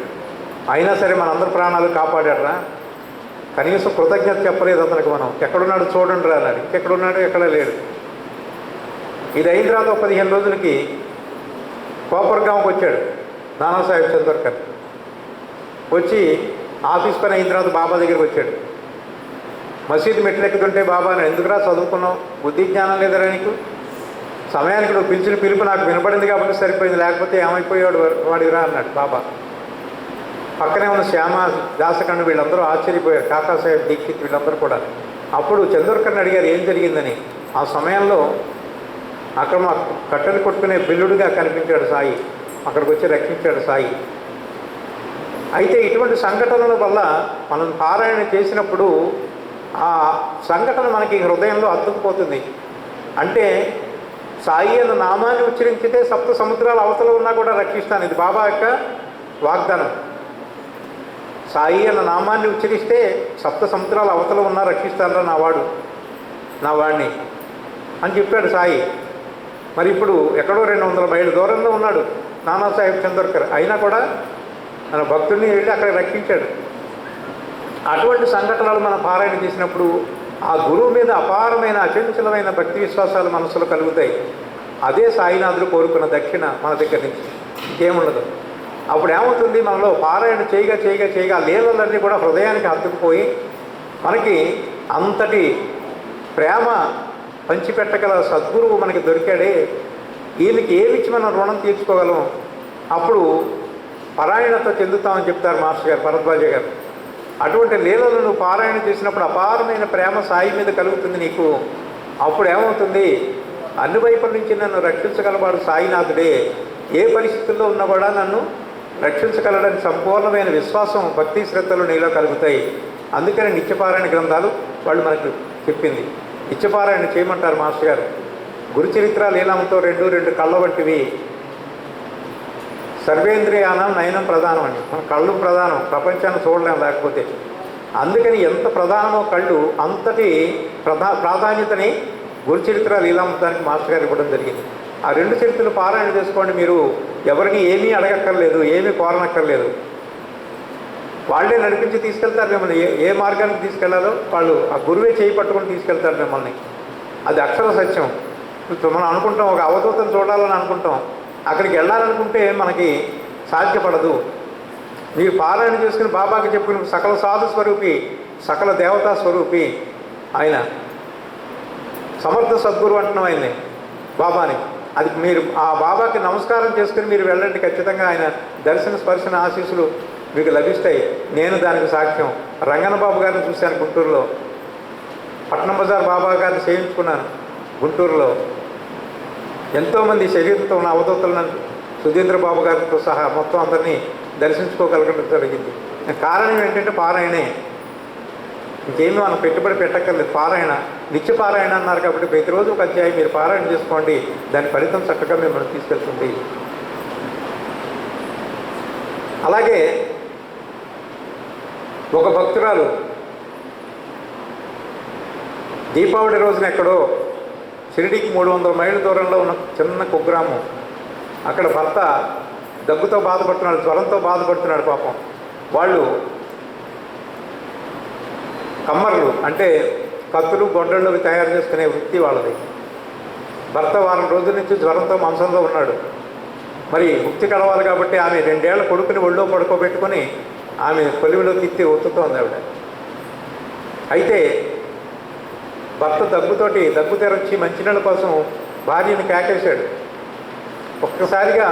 అయినా సరే మనందరి ప్రాణాలు కాపాడారా, కనీసం కృతజ్ఞత చెప్పలేదు అతనికి. మనం ఎక్కడున్నాడు చూడండి రా అన్నాడు. ఎక్కడున్నాడు, ఎక్కడ లేడు. ఇది అయిన తర్వాత 15 రోజులకి కోపర్గాంకి వచ్చాడు నానాసాహెబ్ చందోర్కర్. వచ్చి ఆఫీస్ పని అయిన తర్వాత బాబా దగ్గరికి వచ్చాడు. మసీదు మెట్లెక్కుతుంటే బాబా ఎందుకురా చదువుకున్నావు, బుద్ధి జ్ఞానం లేదరా నీకు, సమయానికి నువ్వు పిలిచిన పిలుపు నాకు వినపడింది కాబట్టి సరిపోయింది, లేకపోతే ఏమైపోయాడు వాడిరా అన్నాడు బాబా. పక్కనే ఉన్న శ్యామ దాసకండు వీళ్ళందరూ ఆశ్చర్యపోయారు, కాకాసాహెబ్ దీక్షిత్ వీళ్ళందరూ కూడా. అప్పుడు చందోర్కర్ని అడిగారు ఏం జరిగిందని. ఆ సమయంలో అక్కడ మా కట్టెలు కొట్టుకునే బిల్లుడుగా కనిపించాడు సాయి. అక్కడికి వచ్చి రక్షించాడు సాయి. అయితే ఇటువంటి సంఘటనల వల్ల మనం పారాయణ చేసినప్పుడు ఆ సంఘటన మనకి హృదయంలో అతుక్కుపోతుంది. అంటే సాయి అన్న నామాన్ని ఉచ్చరించితే 7 సముద్రాల అవతల ఉన్నా కూడా రక్షిస్తాను. ఇది బాబా యొక్క వాగ్దానం. సాయి అన్న నామాన్ని ఉచ్చరిస్తే 7 సముద్రాల అవతల ఉన్నా రక్షిస్తానరా నా వాడిని అని చెప్పాడు సాయి. మరి ఇప్పుడు ఎక్కడో 200 మైళ్ళ దూరంలో ఉన్నాడు నానాసాహెబ్ చందోర్కర్, అయినా కూడా మన భక్తుడిని వెళ్ళి అక్కడ రక్షించాడు. అటువంటి సంఘటనలు మనం పారాయణ చేసినప్పుడు ఆ గురువు మీద అపారమైన అచంచలమైన భక్తి విశ్వాసాలు మనసులో కలుగుతాయి. అదే సాయినాథుడు కోరుకున్న దక్షిణ మన దగ్గర నుంచి, ఇంకేముండదు. అప్పుడు ఏమవుతుంది, మనలో పారాయణ చేయగా లీలలన్నీ కూడా హృదయానికి హత్తుకుపోయి మనకి అంతటి ప్రేమ పంచిపెట్టగల సద్గురువు మనకి దొరికాడే, ఈయనకి ఏమిచ్చి మనం రుణం తీర్చుకోగలం, అప్పుడు పారాయణత చెందుతామని చెప్తారు మాస్టర్ గారు, భరద్వాజ గారు. అటువంటి లీలలు నువ్వు పారాయణ చేసినప్పుడు అపారమైన ప్రేమ సాయి మీద కలుగుతుంది నీకు. అప్పుడు ఏమవుతుంది, అన్ని వైపుల నుంచి నన్ను రక్షించగలవాడు సాయినాథుడే, ఏ పరిస్థితుల్లో ఉన్నా కూడా నన్ను రక్షించగలడని సంపూర్ణమైన విశ్వాసం భక్తి శ్రద్ధలు నీలో కలుగుతాయి. అందుకని నిత్యపారాయణ గ్రంథాలు వాళ్ళు మనకు చెప్పింది. నిత్యపారాయణ చేయమంటారు మాస్టర్ గారు. గురుచరిత్ర లీలంతో 2 కళ్ళ వంటివి. సర్వేంద్రియానం నయనం ప్రధానం అండి. మన కళ్ళు ప్రధానం, ప్రపంచాన్ని చూడలేము లేకపోతే. అందుకని ఎంత ప్రధానమో కళ్ళు, అంతటి ప్రాధాన్యతని గురుచరిత్ర లీలామృతానికి మాస్టర్ గారు ఇవ్వడం జరిగింది. ఆ 2 చరిత్రలు పారాయణ చేసుకోండి. మీరు ఎవరిని ఏమీ అడగక్కర్లేదు, ఏమీ కోరనక్కర్లేదు. వాళ్ళే నడిపించి తీసుకెళ్తారు మిమ్మల్ని. ఏ మార్గానికి తీసుకెళ్లాలో వాళ్ళు ఆ గురువే చేయి పట్టుకొని తీసుకెళ్తారు మిమ్మల్ని. అది అక్షర సత్యం. మనం అనుకుంటాం ఒక అవధూతను చూడాలని అనుకుంటాం, అక్కడికి వెళ్ళాలనుకుంటే మనకి సాధ్యపడదు. మీరు పారాయణ చేసుకుని బాబాకి చెప్పుకుని సకల సాధు స్వరూపి, సకల దేవతా స్వరూపి ఆయన, సమర్థ సద్గురు అంటున్నాం ఆయన్ని, బాబాని. అది మీరు ఆ బాబాకి నమస్కారం చేసుకుని మీరు వెళ్ళండి, ఖచ్చితంగా ఆయన దర్శన స్పర్శన ఆశీస్సులు మీకు లభిస్తాయి. నేను దానికి సాక్ష్యం. రంగన్న బాబు గారిని చూశాను గుంటూరులో, పట్నం బజార్ బాబా గారిని సేవించుకున్నాను గుంటూరులో. ఎంతోమంది శరీరంతో ఉన్న అవధూతలను సుధీంద్ర బాబు గారితో సహా మొత్తం అందరినీ దర్శించుకోగలగడం జరిగింది. కారణం ఏంటంటే పారాయణే, ఇంకేమీ మనం పెట్టుబడి పెట్టక్కర్లేదు. పారాయణ, నిత్య పారాయణ అన్నారు కాబట్టి ప్రతిరోజు ఒక అధ్యాయం మీరు పారాయణ చేసుకోండి, దాని ఫలితం చక్కగా మిమ్మల్ని తీసుకెళ్తుంది. అలాగే ఒక భక్తురాలు దీపావళి రోజున ఎక్కడో షిరిడీకి 300 మైళ్ళ దూరంలో ఉన్న చిన్న కుగ్రామం, అక్కడ భర్త దగ్గుతో బాధపడుతున్నాడు, జ్వరంతో బాధపడుతున్నాడు పాపం. వాళ్ళు కమ్మర్లు అంటే కత్తులు గొడ్డళ్ళు తయారు చేసుకునే వృత్తి వాళ్ళది. భర్త వారం రోజుల నుంచి జ్వరంతో మంచంలో ఉన్నాడు. మరి ముక్తి కలవాలి కాబట్టి ఆమె 2 ఏళ్ల కొడుకుని ఒళ్ళో పడుకోబెట్టుకొని ఆమె కొలివిలో తిత్తి ఒత్తుతోంది ఆవిడ. అయితే భర్త దగ్గు తెరచి మంచినీళ్ళ కోసం భార్యను కేకేశాడు. ఒక్కసారిగా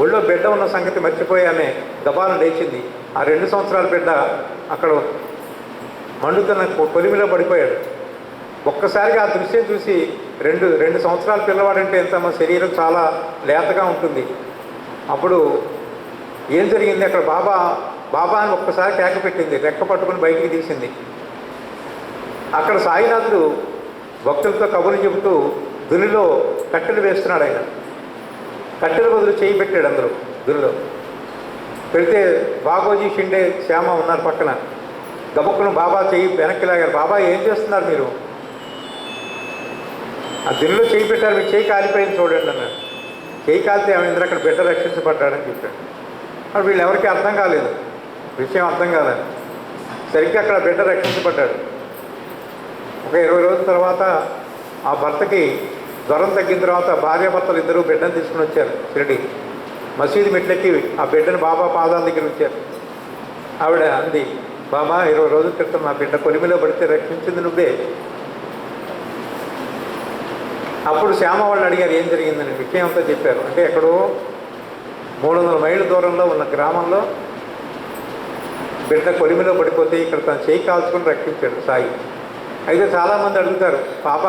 ఒళ్ళో బిడ్డ ఉన్న సంగతి మర్చిపోయి ఆమె దబాలను లేచింది. ఆ 2 సంవత్సరాల బిడ్డ అక్కడ మండుతున్న కొలిమిలో పడిపోయాడు. ఒక్కసారిగా ఆ దృశ్యం చూసి 2 సంవత్సరాల పిల్లవాడంటే ఎంత మన శరీరం చాలా లేతగా ఉంటుంది. అప్పుడు ఏం జరిగింది, అక్కడ బాబా అని ఒక్కసారి కేక పెట్టింది, రెక్క పట్టుకుని బయటికి తీసింది. అక్కడ సాయినాథుడు భక్తులతో కబుర్లు చెబుతూ దునిలో కట్టెలు వేస్తున్నాడు. ఆయన కట్టెల బదులు చేయి పెట్టాడు. అందరూ దునిలో పెడితే బాగోజీ షిండే శ్యామ ఉన్నారు పక్కన. గబక్కును బాబా చేయి వెనక్కి లాగారు. బాబా ఏం చేస్తున్నారు మీరు? ఆ దునిలో చేయి పెట్టారు, మీకు చేయి కాలిపోయింది చూడండి అన్నాడు. చేయి కాలితే ఏమైంది, అక్కడ బిడ్డ రక్షించబడ్డాడని చెప్పాడు. మరి వీళ్ళు ఎవరికి అర్థం కాలేదు, విషయం అర్థం కాదని. సరిగ్గా అక్కడ బిడ్డ రక్షించబడ్డాడు. ఒక 20 రోజుల తర్వాత ఆ భర్తకి జ్వరం తగ్గిన తర్వాత భార్యాభర్తలు ఇద్దరు బిడ్డను తీసుకుని వచ్చారు షిరిడి. మసీదు మెట్లెక్కి ఆ బిడ్డను బాబా పాదాల దగ్గర ఉంచారు. ఆవిడ అంది, బాబా 20 రోజుల క్రితం నా బిడ్డ కొలిమిలో పడితే రక్షించింది నువ్వే. అప్పుడు శ్యామ వాళ్ళు అడిగారు ఏం జరిగిందని. విషయం అంతా చెప్పారు. అంటే ఎక్కడో 300 మైళ్ళ దూరంలో ఉన్న గ్రామంలో బిడ్డ కొలిమిలో పడిపోతే ఇక్కడ తన చేయి కాల్చుకొని రక్షించాడు సాయి. అయితే చాలామంది అడుగుతారు, పాప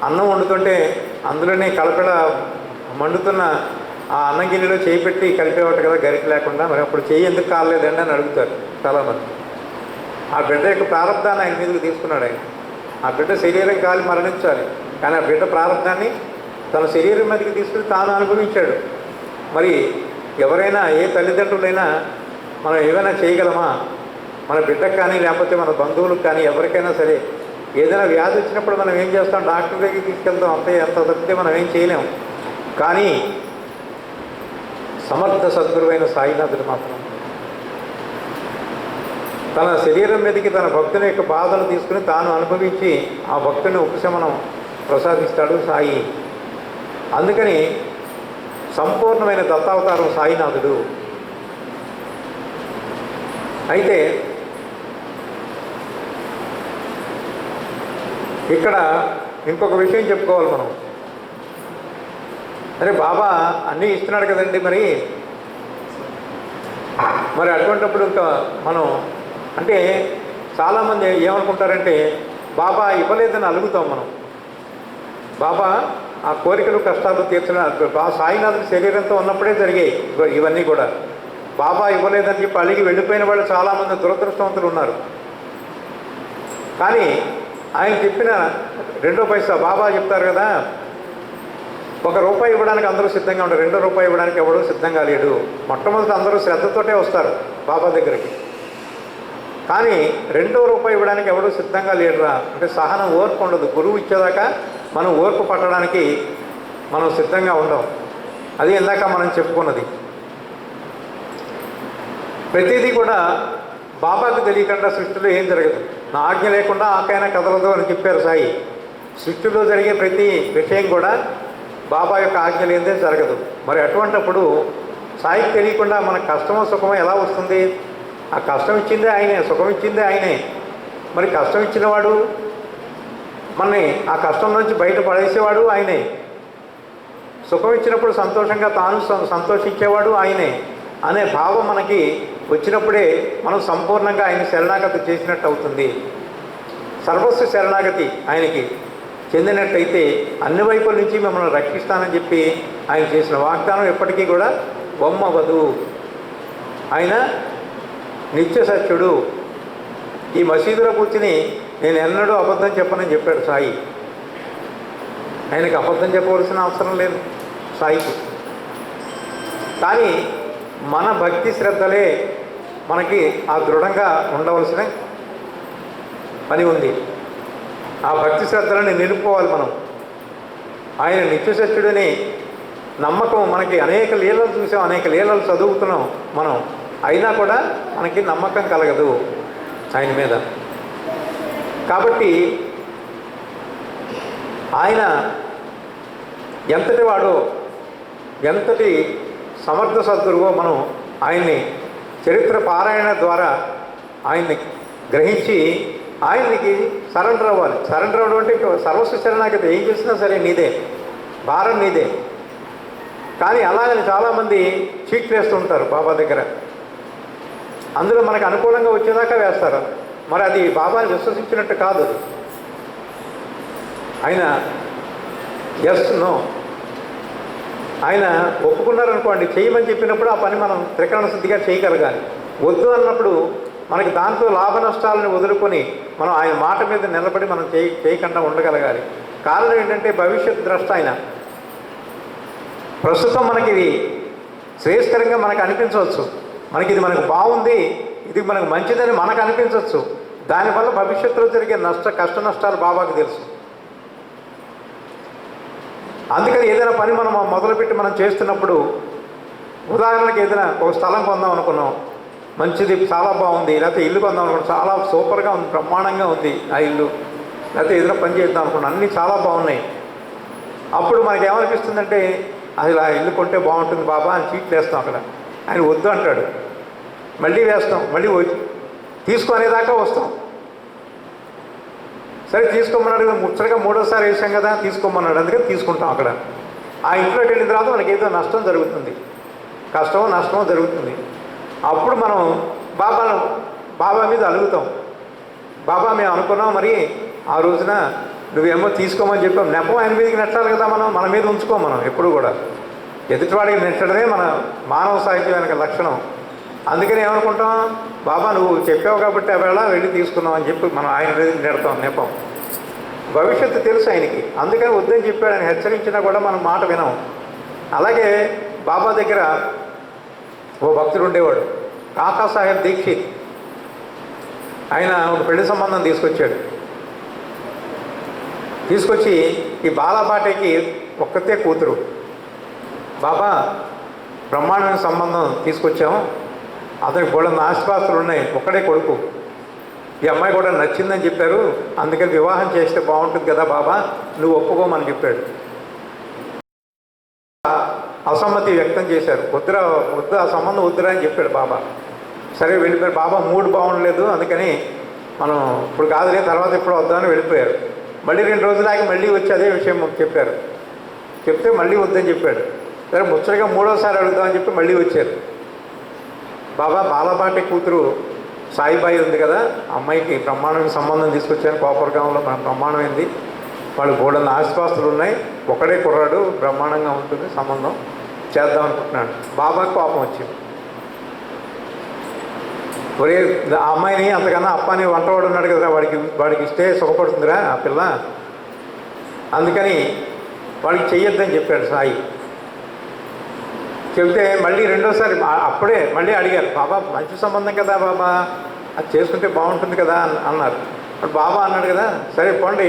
అన్నం వండుతుంటే అందులోనే కలపడ మండుతున్న ఆ అన్నం గిన్నెలో చేయి పెట్టి కలిపేవాట కదా గరిక లేకుండా, మరి అప్పుడు చేయి ఎందుకు కాలేదండి అని అడుగుతారు చాలామంది. ఆ బిడ్డ యొక్క ప్రారంధాన్ని ఆయన మీదకి తీసుకున్నాడు ఆయన. ఆ బిడ్డ శరీరం కాలి మరణించాలి, కానీ ఆ బిడ్డ ప్రారంధాన్ని తన శరీరం మీదకి తీసుకుని తాను అనుభవించాడు. మరి ఎవరైనా ఏ తల్లిదండ్రులైనా మనం ఏమైనా చేయగలమా? మన బిడ్డకు కానీ లేకపోతే మన బంధువులకు కానీ ఎవరికైనా సరే ఏదైనా వ్యాధి వచ్చినప్పుడు మనం ఏం చేస్తాం, డాక్టర్ దగ్గరికి తీసుకెళ్తాం, అంతే. ఎంత తప్పితే మనం ఏం చేయలేం. కానీ సమర్థ సద్గురువైన సాయినాథుడు మాత్రం తన శరీరం మీదకి తన భక్తుని యొక్క బాధలు తీసుకుని తాను అనుభవించి ఆ భక్తుని ఉపశమనం ప్రసాదిస్తాడు సాయి. అందుకని సంపూర్ణమైన దత్తావతారం సాయినాథుడు. అయితే ఇక్కడ ఇంకొక విషయం చెప్పుకోవాలి మనం. అరే బాబా అన్నీ ఇస్తున్నాడు కదండి, మరి అటువంటిప్పుడు ఇంకా మనం అంటే చాలామంది ఏమనుకుంటారంటే బాబా ఇవ్వలేదని అలుగుతాం మనం. బాబా ఆ కోరికలు కష్టాలు తీర్చడం సాయినాథుడి శరీరంతో ఉన్నప్పుడే జరిగాయి ఇవన్నీ కూడా. బాబా ఇవ్వలేదని చెప్పి అలిగి వెళ్ళిపోయిన వాళ్ళు చాలామంది దురదృష్టవంతులు ఉన్నారు. కానీ ఆయన చెప్పిన 2 పైసా బాబా చెప్తారు కదా, 1 రూపాయి ఇవ్వడానికి అందరూ సిద్ధంగా ఉంటారు, 2 రూపాయి ఇవ్వడానికి ఎవడూ సిద్ధంగా లేడు. మొట్టమొదటి అందరూ శ్రద్ధతోటే వస్తారు బాబా దగ్గరికి. కానీ 2వ రూపాయి ఇవ్వడానికి ఎవడూ సిద్ధంగా లేడురా అంటే సహనం, ఓర్పు ఉండదు. గురువు ఇచ్చేదాకా మనం ఓర్పు పట్టడానికి మనం సిద్ధంగా ఉండం. అది ఇందాక మనం చెప్పుకున్నది. ప్రతిదీ కూడా బాబాకు తెలియకుండా సృష్టిలో ఏం జరగదు. నా ఆజ్ఞ లేకుండా ఆకైనా కదలదు అని చెప్పారు సాయి. సృష్టిలో జరిగే ప్రతి విషయం కూడా బాబా యొక్క ఆజ్ఞ లేదే జరగదు. మరి అటువంటిప్పుడు సాయికి తెలియకుండా మనకు కష్టమో సుఖమో ఎలా వస్తుంది? ఆ కష్టం ఇచ్చిందే ఆయనే, సుఖం ఇచ్చిందే ఆయనే. మరి కష్టం ఇచ్చినవాడు, మనని ఆ కష్టం నుంచి బయట పడేసేవాడు ఆయనే. సుఖం ఇచ్చినప్పుడు సంతోషంగా తాను సంతోషించేవాడు ఆయనే అనే భావం మనకి వచ్చినప్పుడే మనం సంపూర్ణంగా ఆయన శరణాగతి చేసినట్టు అవుతుంది. సర్వస్వ శరణాగతి ఆయనకి చెందినట్టయితే అన్ని వైపుల నుంచి మిమ్మల్ని రక్షిస్తానని చెప్పి ఆయన చేసిన వాగ్దానం ఎప్పటికీ కూడా బొమ్మవదు. ఆయన నిత్య సత్యుడు. ఈ మసీదులో కూర్చుని నేను ఎన్నడూ అబద్ధం చెప్పనని చెప్పాడు సాయి. ఆయనకి అబద్ధం చెప్పవలసిన అవసరం లేదు సాయికి. కానీ మన భక్తి శ్రద్ధలే మనకి ఆ దృఢంగా ఉండవలసిన పని ఉంది. ఆ భక్తి శ్రద్ధలని నిలుపుకోవాలి మనం. ఆయన నిత్యసత్యుడిని నమ్మకం మనకి అనేక లీలలు చూసాం, అనేక లీలలు చదువుతున్నాం మనం, అయినా కూడా మనకి నమ్మకం కలగదు ఆయన మీద. కాబట్టి ఆయన ఎంతటి వాడో, ఎంతటి సమర్థ సద్గురువో మనం ఆయన్ని చరిత్ర పారాయణ ద్వారా ఆయన్ని గ్రహించి ఆయనకి సరెండర్ అవ్వాలి. సరెండర్ అవ్వడం అంటే సర్వస్వ శరణాగతి. ఏం చేసినా సరే నీదే, భారం నీదే. కానీ అలాగని చాలామంది చీట్ వేస్తూ ఉంటారు బాబా దగ్గర. అందులో మనకు అనుకూలంగా వచ్చేదాకా వేస్తారు. మరి అది బాబాని విశ్వసించినట్టు కాదు. ఆయన ఎస్ నో ఆయన ఒప్పుకున్నారనుకోండి, చేయమని చెప్పినప్పుడు ఆ పని మనం త్రికరణ శుద్ధిగా చేయగలగాలి. వద్దు అన్నప్పుడు మనకి దాంట్లో లాభ నష్టాలను వదులుకొని మనం ఆయన మాట మీద నిలబడి మనం చేయకుండా ఉండగలగాలి. కారణం ఏంటంటే భవిష్యత్ ద్రష్ట ఆయన. ప్రస్తుతం మనకి ఇది శ్రేయస్కరంగా మనకు అనిపించవచ్చు, మనకు బాగుంది, ఇది మనకు మంచిదని మనకు అనిపించవచ్చు. దానివల్ల భవిష్యత్తులో జరిగే కష్ట నష్టాలు బాబాకు తెలుసు. అందుకని ఏదైనా పని మనం మొదలుపెట్టి మనం చేస్తున్నప్పుడు, ఉదాహరణకి ఏదైనా ఒక స్థలం కొందాం అనుకున్నాం, మంచిది, చాలా బాగుంది, లేకపోతే ఇల్లు కొందాం అనుకున్నాం, చాలా సూపర్గా ఉంది, బ్రహ్మాండంగా ఉంది ఆ ఇల్లు, లేకపోతే ఏదైనా పని చేద్దాం అనుకున్నాం, అన్నీ చాలా బాగున్నాయి. అప్పుడు మనకి ఏమనిపిస్తుందంటే, అది ఇలా ఇల్లు కొంటే బాగుంటుంది బాబా అని చీట్లు వేస్తాం. అక్కడ ఆయన వద్దు అంటాడు, మళ్ళీ వేస్తాం, మళ్ళీ తీసుకునేదాకా వస్తాం. సరే తీసుకోమన్నాడు, ముచ్చటగా మూడోసారి వేసాం కదా, తీసుకోమన్నాడు, అందుకని తీసుకుంటాం. అక్కడ ఆ ఇంట్లోకి వెళ్ళిన తర్వాత మనకి ఏదో నష్టం జరుగుతుంది, కష్టమో నష్టమో జరుగుతుంది. అప్పుడు మనం బాబా మీద అలుగుతాం. బాబా మేము అనుకున్నాం, మరి ఆ రోజున నువ్వేమో తీసుకోమని చెప్పాం. నెపం ఆయన మీదకి నెట్టాలి కదా, మన మీద ఉంచుకోం. మనం ఎప్పుడు కూడా ఎదుటివాడికి నెట్టడమే మన మానవ సాహిత్యం వెనక లక్షణం. అందుకని ఏమనుకుంటాం, బాబా నువ్వు చెప్పావు కాబట్టి అవేళ వెళ్ళి తీసుకున్నావు అని చెప్పి మనం ఆయన మీద నెడతాం నెపం. భవిష్యత్తు తెలుసు ఆయనకి, అందుకని వద్దని చెప్పాడు. ఆయన హెచ్చరించినా కూడా మనం మాట వినాం. అలాగే బాబా దగ్గర ఓ భక్తుడు ఉండేవాడు, కాకా సాహెబ్ దీక్షిత్. ఆయన ఒక పెళ్లి సంబంధం తీసుకొచ్చి ఈ బాలాబాటకి ఒక్కతే కూతురు. బాబా బ్రహ్మాండమైన సంబంధం తీసుకొచ్చాము, అతనికి కూడా ఆస్తిపాస్తులు ఉన్నాయి, ఒక్కడే కొడుకు, ఈ అమ్మాయి కూడా నచ్చిందని చెప్పారు, అందుకని వివాహం చేస్తే బాగుంటుంది కదా బాబా, నువ్వు ఒప్పుకోమని చెప్పాడు. అసమ్మతి వ్యక్తం చేశారు, వద్దు ఆ సంబంధం వద్దురా అని చెప్పాడు బాబా. సరే వెళ్ళిపోయారు. బాబా మూడు బాగుండలేదు, అందుకని మనం ఇప్పుడు కాదులే, తర్వాత ఇప్పుడు వద్దామని వెళ్ళిపోయారు. మళ్ళీ 2 రోజులాగి మళ్ళీ వచ్చి అదే విషయం చెప్పారు. చెప్తే మళ్ళీ వద్దని చెప్పాడు. సరే ముచ్చటగా మూడోసారి అడుగుదామని చెప్పి మళ్ళీ వచ్చారు. బాబా బాలబాటి కూతురు సాయిబాయి ఉంది కదా, అమ్మాయికి బ్రహ్మాండమైన సంబంధం తీసుకొచ్చాను, కోపరగాంలో బ్రహ్మాండమైంది, వాళ్ళు బోడన్న ఆస్తిపాస్తులు ఉన్నాయి, ఒకడే కుర్రాడు, బ్రహ్మాండంగా ఉంటుంది, సంబంధం చేద్దాం అనుకుంటున్నాడు. బాబాకి కోపం వచ్చింది. ఒరే ఆ అమ్మాయిని అంతకన్నా అప్పాని వంటవాడు ఉన్నాడు కదా, వాడికి ఇస్తే సుఖపడుతుందిరా ఆ పిల్ల, అందుకని వాడికి చెయ్యొద్దని చెప్పాడు సాయి. చెబితే మళ్ళీ రెండోసారి అప్పుడే మళ్ళీ అడిగారు, బాబా మంచి సంబంధం కదా బాబా, అది చేసుకుంటే బాగుంటుంది కదా అన్నారు. అప్పుడు బాబా అన్నాడు కదా, సరే పోండి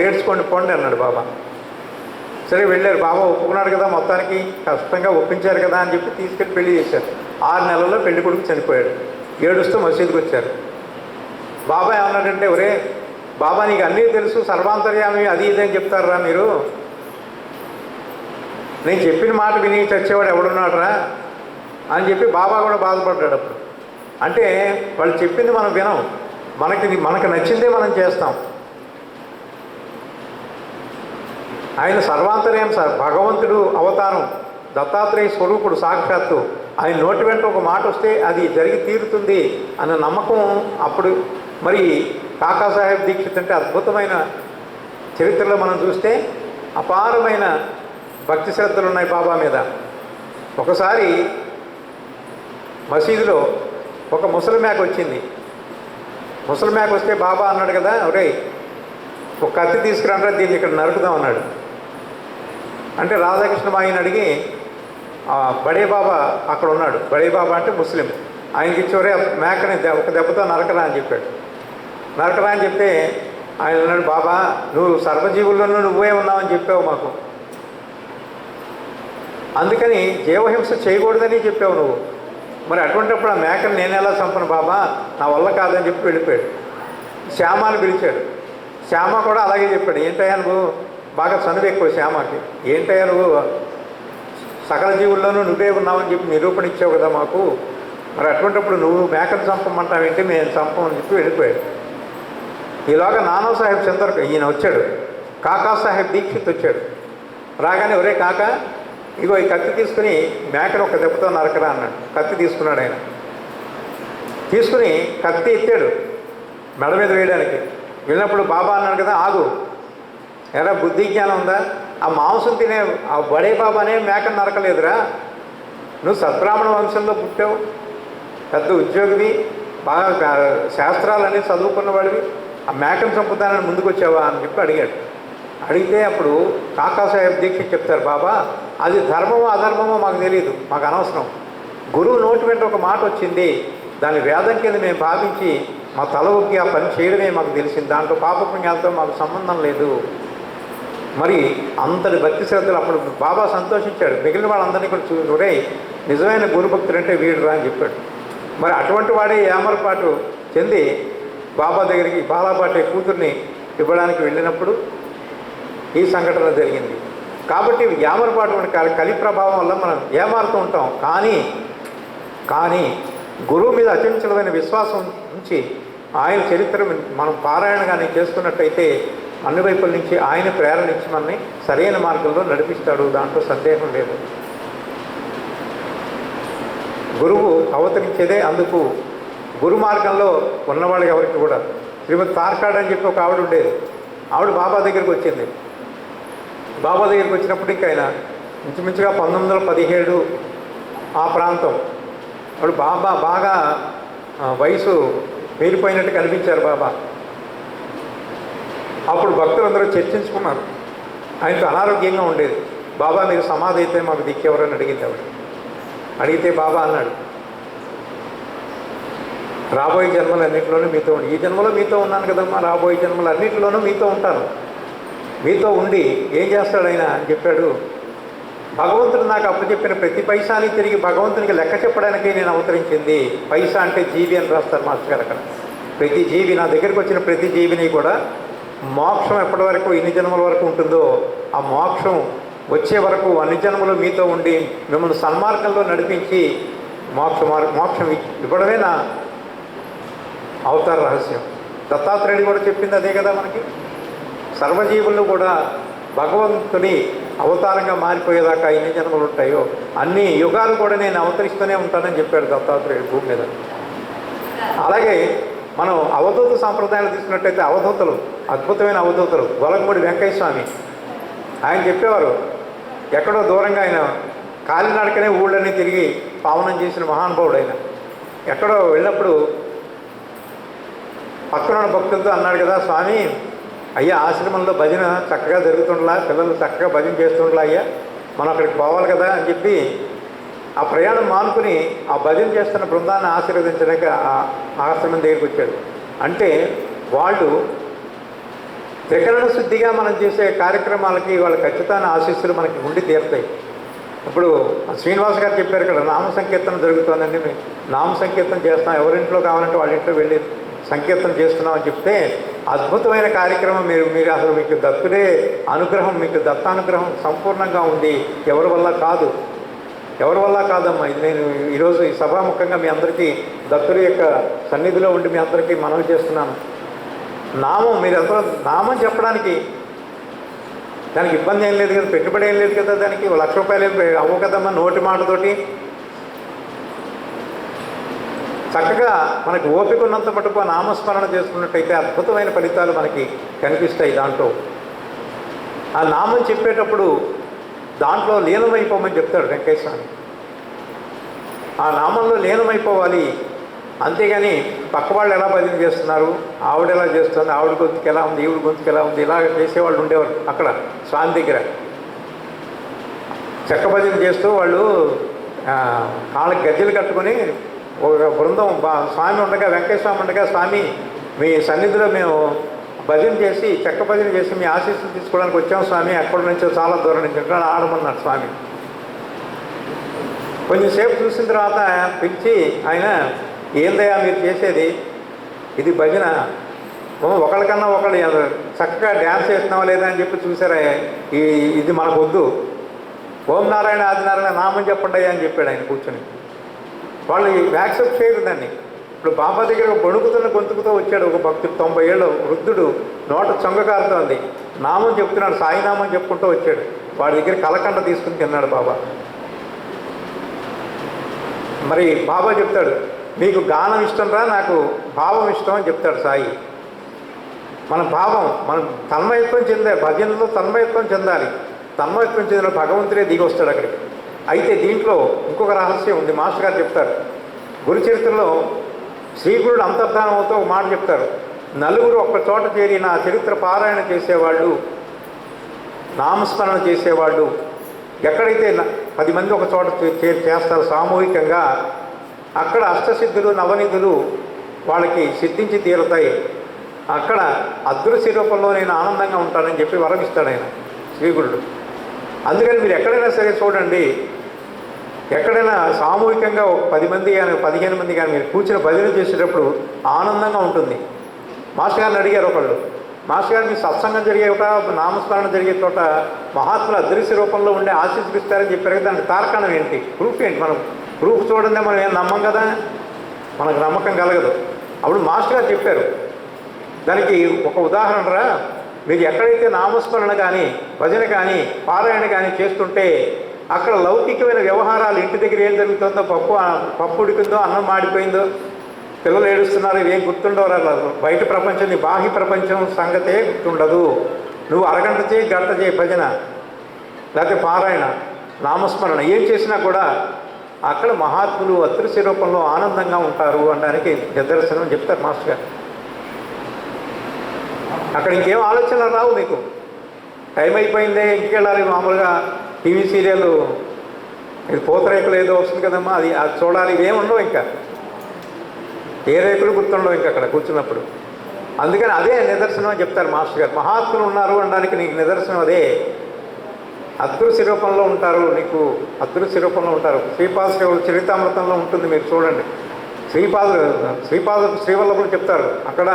ఏడ్చుకోండి పోండి అన్నాడు బాబా. సరే వెళ్ళారు. బాబా ఒప్పుకున్నాడు కదా, మొత్తానికి కష్టంగా ఒప్పించారు కదా అని చెప్పి తీసుకెళ్ళి పెళ్లి చేశారు. 6 నెలల్లో పెళ్లి కొడుకు చనిపోయాడు. ఏడుస్తూ మసీదుకి వచ్చారు. బాబా ఏమన్నాడంటే, ఒరే బాబా నీకు అన్నీ తెలుసు, సర్వాంతర్యామి అది ఇది అని చెప్తారా మీరు, నేను చెప్పిన మాట విని చచ్చేవాడు ఎవడున్నాడు రా అని చెప్పి బాబా కూడా బాధపడ్డాడు. అప్పుడు అంటే వాళ్ళు చెప్పింది మనం వినం, మనకు నచ్చిందే మనం చేస్తాం. ఆయన సర్వాంతర్యం భగవంతుడు అవతారం, దత్తాత్రేయ స్వరూపుడు సాక్షాత్తు. ఆయన నోటి వెంట ఒక మాట వస్తే అది జరిగి తీరుతుంది అన్న నమ్మకం. అప్పుడు మరి కాకా సాహెబ్ దీక్షిత్ అంటే అద్భుతమైన చరిత్రలో మనం చూస్తే అపారమైన భక్తి శ్రద్ధలు ఉన్నాయి బాబా మీద. ఒకసారి మసీదులో ఒక ముసలి మేక వచ్చింది. ముసలి మేక వస్తే బాబా అన్నాడు కదా, ఒరే ఒక కత్తి తీసుకురంటే దీన్ని ఇక్కడ నరుకుదాం అన్నాడు. అంటే రాధాకృష్ణ మాయని అడిగి బడే బాబా అక్కడ ఉన్నాడు. బడే బాబా అంటే ముస్లిం. ఆయనకి ఇచ్చే మేకని ఒక దెబ్బతో నరకరా అని చెప్పాడు. నరకరా అని చెప్తే ఆయన అన్నాడు, బాబా నువ్వు సర్వజీవుల్లోనూ నువ్వే ఉన్నావని చెప్పావు మాకు, అందుకని జీవహింస చేయకూడదని చెప్పావు నువ్వు, మరి అటువంటిప్పుడు ఆ మేకను నేను ఎలా చంపను బాబా, నా వల్ల కాదని చెప్పి వెళ్ళిపోయాడు. శ్యామాని పిలిచాడు. శ్యామ కూడా అలాగే చెప్పాడు, ఏంటయ్యా నువ్వు బాగా చనువు ఎక్కువ శ్యామకి, ఏంటయ్యా నువ్వు సకల జీవుల్లోనూ నువ్వే ఉన్నావని చెప్పి నిరూపణ ఇచ్చావు కదా మాకు, మరి అటువంటిప్పుడు నువ్వు మేకను చంపమంటావేంటి, మేము చంపమని చెప్పి వెళ్ళిపోయాడు. ఈలోగా నానా సాహెబ్ చందర్ ఈయన వచ్చాడు, కాకా సాహెబ్ దీక్షిత్ వచ్చాడు. రాగానే ఒరే కాకా ఇగో ఈ కత్తి తీసుకుని మేకను ఒక దెబ్బతో నరకరా అన్నాడు. కత్తి తీసుకున్నాడు ఆయన. తీసుకుని కత్తి ఎత్తాడు మెడ మీద వేయడానికి. వెళ్ళినప్పుడు బాబా అన్నాడు కదా, ఆగు, ఎరా బుద్ధి జ్ఞానం ఉందా? ఆ మాంసం తినే ఆ బడే బాబానే మేకను నరకలేదురా. నువ్వు సద్బ్రాహ్మణ వంశంలో పుట్టావు, పెద్ద ఉద్యోగివి, బాగా శాస్త్రాలన్నీ చదువుకున్న వాడివి, ఆ మేకను చంపుతానని ముందుకు వచ్చావా అని చెప్పి అడిగాడు. అడిగితే అప్పుడు కాకాసాహెబ్ దీక్షిత్ చెప్తారు, బాబా అది ధర్మమో అధర్మమో మాకు తెలియదు, మాకు అనవసరం. గురువు నోటి వెంట ఒక మాట వచ్చింది, దాని వేదం కింద మేము భావించి మా తల ఒక్కి ఆ పని చేయడమే మాకు తెలిసింది, దాంట్లో పాపపుణ్యాలతో మాకు సంబంధం లేదు. మరి అంతటి భక్తి శ్రద్ధలు అప్పుడు బాబా సంతోషించాడు. మిగిలిన వాళ్ళందరినీ కూడా చూరే నిజమైన గురుభక్తుడు అంటే వీడురా అని చెప్పాడు. మరి అటువంటి వాడే ఏమరపాటు చెంది బాబా దగ్గరికి బాలాపాటి కూతుర్ని ఇవ్వడానికి వెళ్ళినప్పుడు ఈ సంఘటన జరిగింది. కాబట్టి ఏమరపాటు కలి ప్రభావం వల్ల మనం ఏమారుతూ ఉంటాం. కానీ గురువు మీద అచంచలమైన విశ్వాసం ఉంచి ఆయన చరిత్ర మనం పారాయణ కానీ చేస్తున్నట్టయితే అన్ని వైపుల నుంచి ఆయన ప్రేరణ ఇచ్చి మనని సరైన మార్గంలో నడిపిస్తాడు, దాంట్లో సందేహం లేదు. గురువు అవతరించేదే అందుకు. గురు మార్గంలో ఉన్నవాళ్ళకి ఎవరికి కూడా శ్రీమతి తార్కాడ్ అని చెప్పి ఒక ఆవిడ ఉండేది. ఆవిడ బాబా దగ్గరికి వచ్చింది. బాబా దగ్గరికి వచ్చినప్పుడు ఇంకా ఆయన ఇంచుమించుగా 1917 ఆ ప్రాంతం. ఆవిడ బాబా బాగా వయసు మీరిపోయినట్టు కనిపించారు బాబా. అప్పుడు భక్తులందరూ చర్చించుకున్నారు. ఆయనకు అనారోగ్యంగా ఉండేది. బాబా మీరు సమాధి అయితే మాకు దిక్కెవరని అడిగింది ఆవిడ. అడిగితే బాబా అన్నాడు, రాబోయే జన్మలు అన్నింటిలోనూ మీతో ఉండి, ఈ జన్మలో మీతో ఉన్నాను కదమ్మా, రాబోయే జన్మలు అన్నింటిలోనూ మీతో ఉంటాను, మీతో ఉండి ఏం చేస్తాడు ఆయన అని చెప్పాడు. భగవంతుడు నాకు అప్పచెప్పిన ప్రతి పైసాని తిరిగి భగవంతునికి లెక్క చెప్పడానికి నేను అవతరించింది. పైసా అంటే జీవి అని రాస్తారు మాస్టర్ గారు అక్కడ. ప్రతి జీవి, నా దగ్గరికి వచ్చిన ప్రతి జీవిని కూడా మోక్షం ఎప్పటి వరకు ఇన్ని జన్మల వరకు ఉంటుందో ఆ మోక్షం వచ్చే వరకు అన్ని జన్మలు మీతో ఉండి మిమ్మల్ని సన్మార్గంలో నడిపించి మోక్షం ఇవ్వడమే నా అవతార రహస్యం. దత్తాత్రేయుడు కూడా చెప్పింది అదే కదా మనకి. సర్వజీవులను కూడా భగవంతుని అవతారంగా మారిపోయేదాకా ఎన్ని జన్మలు ఉంటాయో అన్ని యుగాలు కూడా నేను అవతరిస్తూనే ఉంటానని చెప్పాడు దత్తాత్రేయుడు భూమి మీద. అలాగే మనం అవధూత సాంప్రదాయాలు తీసుకున్నట్టయితే అవధూతలు, అద్భుతమైన అవధూతలు, గొలగమూడి వెంకయ్య స్వామి ఆయన చెప్పేవారు, ఎక్కడో దూరంగా ఆయన కాలినడకనే ఊళ్ళని తిరిగి పావనం చేసిన మహానుభావుడు ఆయన. ఎక్కడో వెళ్ళినప్పుడు పక్కన భక్తులతో అన్నాడు కదా, స్వామి అయ్యా ఆశ్రమంలో భజన చక్కగా జరుగుతుండలా, పిల్లలు చక్కగా భజన చేస్తుండలా అయ్యా, మనం అక్కడికి పోవాలి కదా అని చెప్పి ఆ ప్రయాణం మానుకుని ఆ భజన చేస్తున్న బృందాన్ని ఆశీర్వదించడానికి ఆ ఆశ్రమం దగ్గరికి వచ్చాడు. అంటే వాళ్ళు త్రికరణ శుద్ధిగా మనం చేసే కార్యక్రమాలకి వాళ్ళ ఖచ్చితమైన ఆశీస్సులు మనకి ఉండి తీరుతాయి. ఇప్పుడు శ్రీనివాస్ గారు చెప్పారు ఇక్కడ నామ సంకీర్తన జరుగుతుందండి, మేము నామ సంకీర్తన చేస్తాం, ఎవరింట్లో కావాలంటే వాళ్ళ ఇంట్లో వెళ్ళి సంకీర్తన చేస్తున్నామని చెప్తే అద్భుతమైన కార్యక్రమం. మీరు అసలు మీకు దత్తుడే అనుగ్రహం, మీకు దత్తానుగ్రహం సంపూర్ణంగా ఉంది, ఎవరి వల్ల కాదమ్మా. ఇది నేను ఈరోజు ఈ సభాముఖంగా మీ అందరికీ దత్తుడి యొక్క సన్నిధిలో ఉండి మీ అందరికీ మనవి చేస్తున్నాను. నామం మీరందరూ నామం చెప్పడానికి దానికి ఇబ్బంది ఏం లేదు కదా, పెట్టుబడి ఏం లేదు కదా, దానికి ₹1,00,000 అవ్వవు కదమ్మా. నోటి మాటతోటి చక్కగా మనకి ఓపిక ఉన్నంత మటుకు నామస్మరణ చేసుకున్నట్టయితే అద్భుతమైన ఫలితాలు మనకి కనిపిస్తాయి. దాంట్లో ఆ నామం చెప్పేటప్పుడు దాంట్లో లీనమైపోమని చెప్తాడు వెంకయ్య స్వామి. ఆ నామంలో లీనమైపోవాలి, అంతేగాని పక్క వాళ్ళు ఎలా భజన చేస్తున్నారు, ఆవిడ ఎలా చేస్తుంది, ఆవిడ గొంతుకు ఎలా ఉంది, ఈవిడ గొంతుకు ఎలా ఉంది, ఇలాగ చేసేవాళ్ళు ఉండేవారు అక్కడ స్వామి దగ్గర. చెక్క భజన చేస్తూ వాళ్ళు కాళ్ళకి గజ్జలు కట్టుకొని ఒక బృందం స్వామి ఉండగా, వెంకయ్య స్వామి ఉండగా, స్వామి మీ సన్నిధిలో మేము భజన చేసి చెక్క భజన చేసి మీ ఆశీస్సులు తీసుకోవడానికి వచ్చాం స్వామి, ఎక్కడి నుంచో చాలా దూరం నుంచి ఆడమన్నాడు స్వామి. కొంచెంసేపు చూసిన తర్వాత పిలిచి ఆయన, ఏందయ్యా మీరు చేసేది, ఇది భజన, ఒకళ్ళకన్నా ఒకళ్ళు చక్కగా డ్యాన్స్ చేస్తున్నావా లేదా అని చెప్పి చూసారా, ఇది మనకు వద్దు, ఓం నారాయణ ఆదినారాయణ నామం చెప్పండి అని చెప్పాడు ఆయన కూర్చొని. వాళ్ళు యాక్సెప్ట్ చేయరు దాన్ని. ఇప్పుడు బాబా దగ్గర వణుకుతున్న గొంతుకుతో వచ్చాడు ఒక భక్తుడు, 90 ఏళ్ళ వృద్ధుడు, నోట చొంగ కారుతోంది. నామం చెప్తున్నాడు, సాయినామం చెప్పుకుంటూ వచ్చాడు. వాడి దగ్గర కలకండ తీసుకుని తిన్నాడు బాబా. మరి బాబా చెప్తాడు, మీకు గానం ఇష్టం రా, నాకు భావం ఇష్టం అని చెప్తాడు సాయి. మన భావం, మనం తన్మయత్వం చెందాలి, భజనలో తన్మయత్వం చెందాలి. తన్మయత్వం చెందిన భగవంతుడే దిగి వస్తాడు అక్కడికి. అయితే దీంట్లో ఇంకొక రహస్యం ఉంది, మాస్టర్ గారు చెప్తారు. గురు చరిత్రలో శ్రీగురుడు అంతర్ధానం అవుతూ ఒక మాట చెప్తారు, నలుగురు ఒక్క చోట చేరి నా చరిత్ర పారాయణ చేసేవాళ్ళు, నామస్మరణ చేసేవాళ్ళు, ఎక్కడైతే 10 మంది ఒక చోట చేస్తారు సామూహికంగా, అక్కడ అష్టసిద్ధులు నవనిధులు వాళ్ళకి సిద్ధించి తీరుతాయి. అక్కడ అదృశ్య రూపంలో నేను ఆనందంగా ఉంటానని చెప్పి వరమిస్తాడు ఆయన శ్రీగురుడు. అందుకని మీరు ఎక్కడైనా సరే చూడండి, ఎక్కడైనా సామూహికంగా ఒక 10 మంది కానీ 15 మంది కానీ మీరు కూర్చుని భజన చేసేటప్పుడు ఆనందంగా ఉంటుంది. మాస్టర్ గారిని అడిగారు ఒకళ్ళు, మాస్టర్ గారు మీ సత్సంగం జరిగే చోట, నామస్మరణ జరిగే చోట మహాత్ములు అదృశ్య రూపంలో ఉండే ఆశీర్వదిస్తారని చెప్పారు కదా, దానికి తార్కాణం ఏంటి, ప్రూఫ్ ఏంటి? మనం ప్రూఫ్ చూడండి, మనం ఏం నమ్మం కదా, మనకు నమ్మకం కలగదు. అప్పుడు మాస్టర్ గారు చెప్పారు, దానికి ఒక ఉదాహరణ రా, మీరు ఎక్కడైతే నామస్మరణ కానీ భజన కానీ పారాయణ కానీ చేస్తుంటే అక్కడ లౌకికమైన వ్యవహారాలు, ఇంటి దగ్గర ఏం జరుగుతుందో, పప్పు ఉడికిందో, అన్నం మాడిపోయిందో, పిల్లలు ఏడుస్తున్నారు, ఇవేం గుర్తుండవు. బయట ప్రపంచం, నీ బాహ్య ప్రపంచం సంగతే గుర్తుండదు. నువ్వు అరగంట చేయి, గంట చేయి భజన, లేకపోతే పారాయణ, నామస్మరణ ఏం చేసినా కూడా అక్కడ మహాత్ములు అదృశ్య రూపంలో ఆనందంగా ఉంటారు అనడానికి నిదర్శనం చెప్తారు మాస్టర్ గారు. అక్కడ ఇంకేం ఆలోచనలు రావు మీకు. టైం అయిపోయిందే, ఇంటికి వెళ్ళాలి, మామూలుగా టీవీ సీరియల్ ఇది పూతరేకులు ఏదో వస్తుంది కదమ్మా, అది చూడాలి, ఇవేం ఉండవు, ఇంకా ఏ రేకులు గుర్తుండవు ఇంకా అక్కడ కూర్చున్నప్పుడు. అందుకని అదే నిదర్శనం అని చెప్తారు మాస్టర్ గారు. మహాత్ములు ఉన్నారు అనడానికి నీకు నిదర్శనం అదే, అదృశ్య రూపంలో ఉంటారు, నీకు అదృశ్య రూపంలో ఉంటారు. శ్రీపాద చరితామృతంలో ఉంటుంది, మీరు చూడండి. శ్రీవల్లభులు చెప్తారు, అక్కడ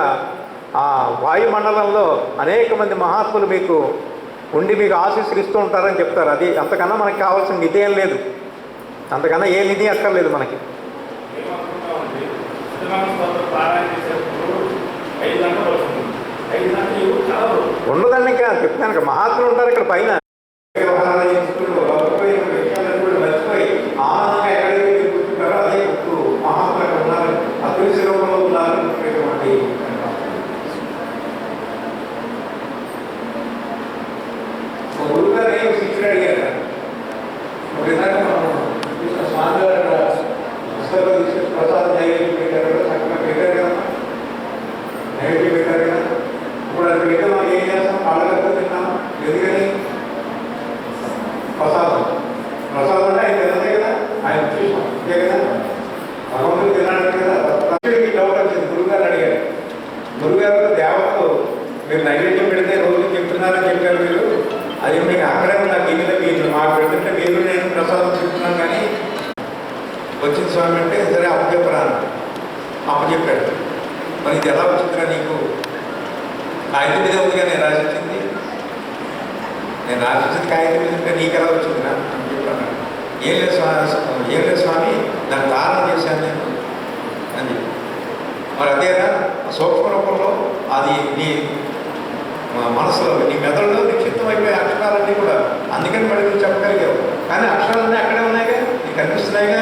ఆ వాయుమండలంలో అనేక మంది మహాత్ములు మీకు ఉండి మీకు ఆశీస్సులు ఇస్తూ ఉంటారని చెప్తారు. అది అంతకన్నా మనకి కావాల్సిన నిధి ఏం లేదు, అంతకన్నా ఏ నిధి అక్కర్లేదు మనకి. ఉండదండి, ఇంకా చెప్తాను, మహాత్ములు ఉంటారు ఇక్కడ పైన. మర్చిపోయి ఆనందంగా ఎక్కడైతే కూర్చుంటారో అదే గుర్తు, మహాత్ములు ఉన్నారు, అదృశ్య రూపంలో ఉన్నారు. గురుగారు శిక్షణ అడిగారు, స్వామి గారు పుస్తకాలు తీసుకొచ్చి ప్రసాదం నైవేద్యం పెట్టారు కదా, చక్కగా పెట్టారు కదా, నైవేద్యం పెట్టారు కదా. ఇప్పుడు అది పెడితే మనం ఏం చేస్తాం, కాళ్ళగట్టు తిన్నాం, ఎందుకని ప్రసాదం అంటే ఆయన తినదే కదా, ఆయన చూసాం అంతే కదా, భగవంతుడు తిన్నాడు కదా. డౌట్ వచ్చింది, గురుగారు అడిగారు, గురుగారు దేవతలు మీరు నైవేద్యం పెడితే రోజు చెప్తున్నారని చెప్పారు, మీరు అది మీకు అక్కడే ఉన్న గిన్నెలో మీరు మాకు పెడుతుంటే మీరు నేను ప్రసాదం చెప్తున్నాను కానీ వచ్చింది స్వామి అంటే సరే అప్పచెప్పరా అప్పచెప్పాడు. మరి ఇది ఎలా వచ్చిందిరా నీకు, కాగితం మీద ఉందిగా నేను రాసిచ్చింది, నేను రాసిచ్చింది కాగితం మీద ఉంటే నీకు ఎలా వచ్చిందిరా అని చెప్పాను. ఏం లేదు స్వామి దాన్ని ధారణ చేశాను నేను అని చెప్పి. మరి అదేనా సూక్ష్మ రూపంలో అది నీ మనసులో, నీ మెదడులో నిక్షిప్తం అయిపోయే అక్షరాలన్నీ కూడా, అందుకని మరి నువ్వు చెప్పగలిగావు. కానీ అక్షరాలన్నీ అక్కడే ఉన్నాయిగా, నీకు కనిపిస్తున్నాయిగా.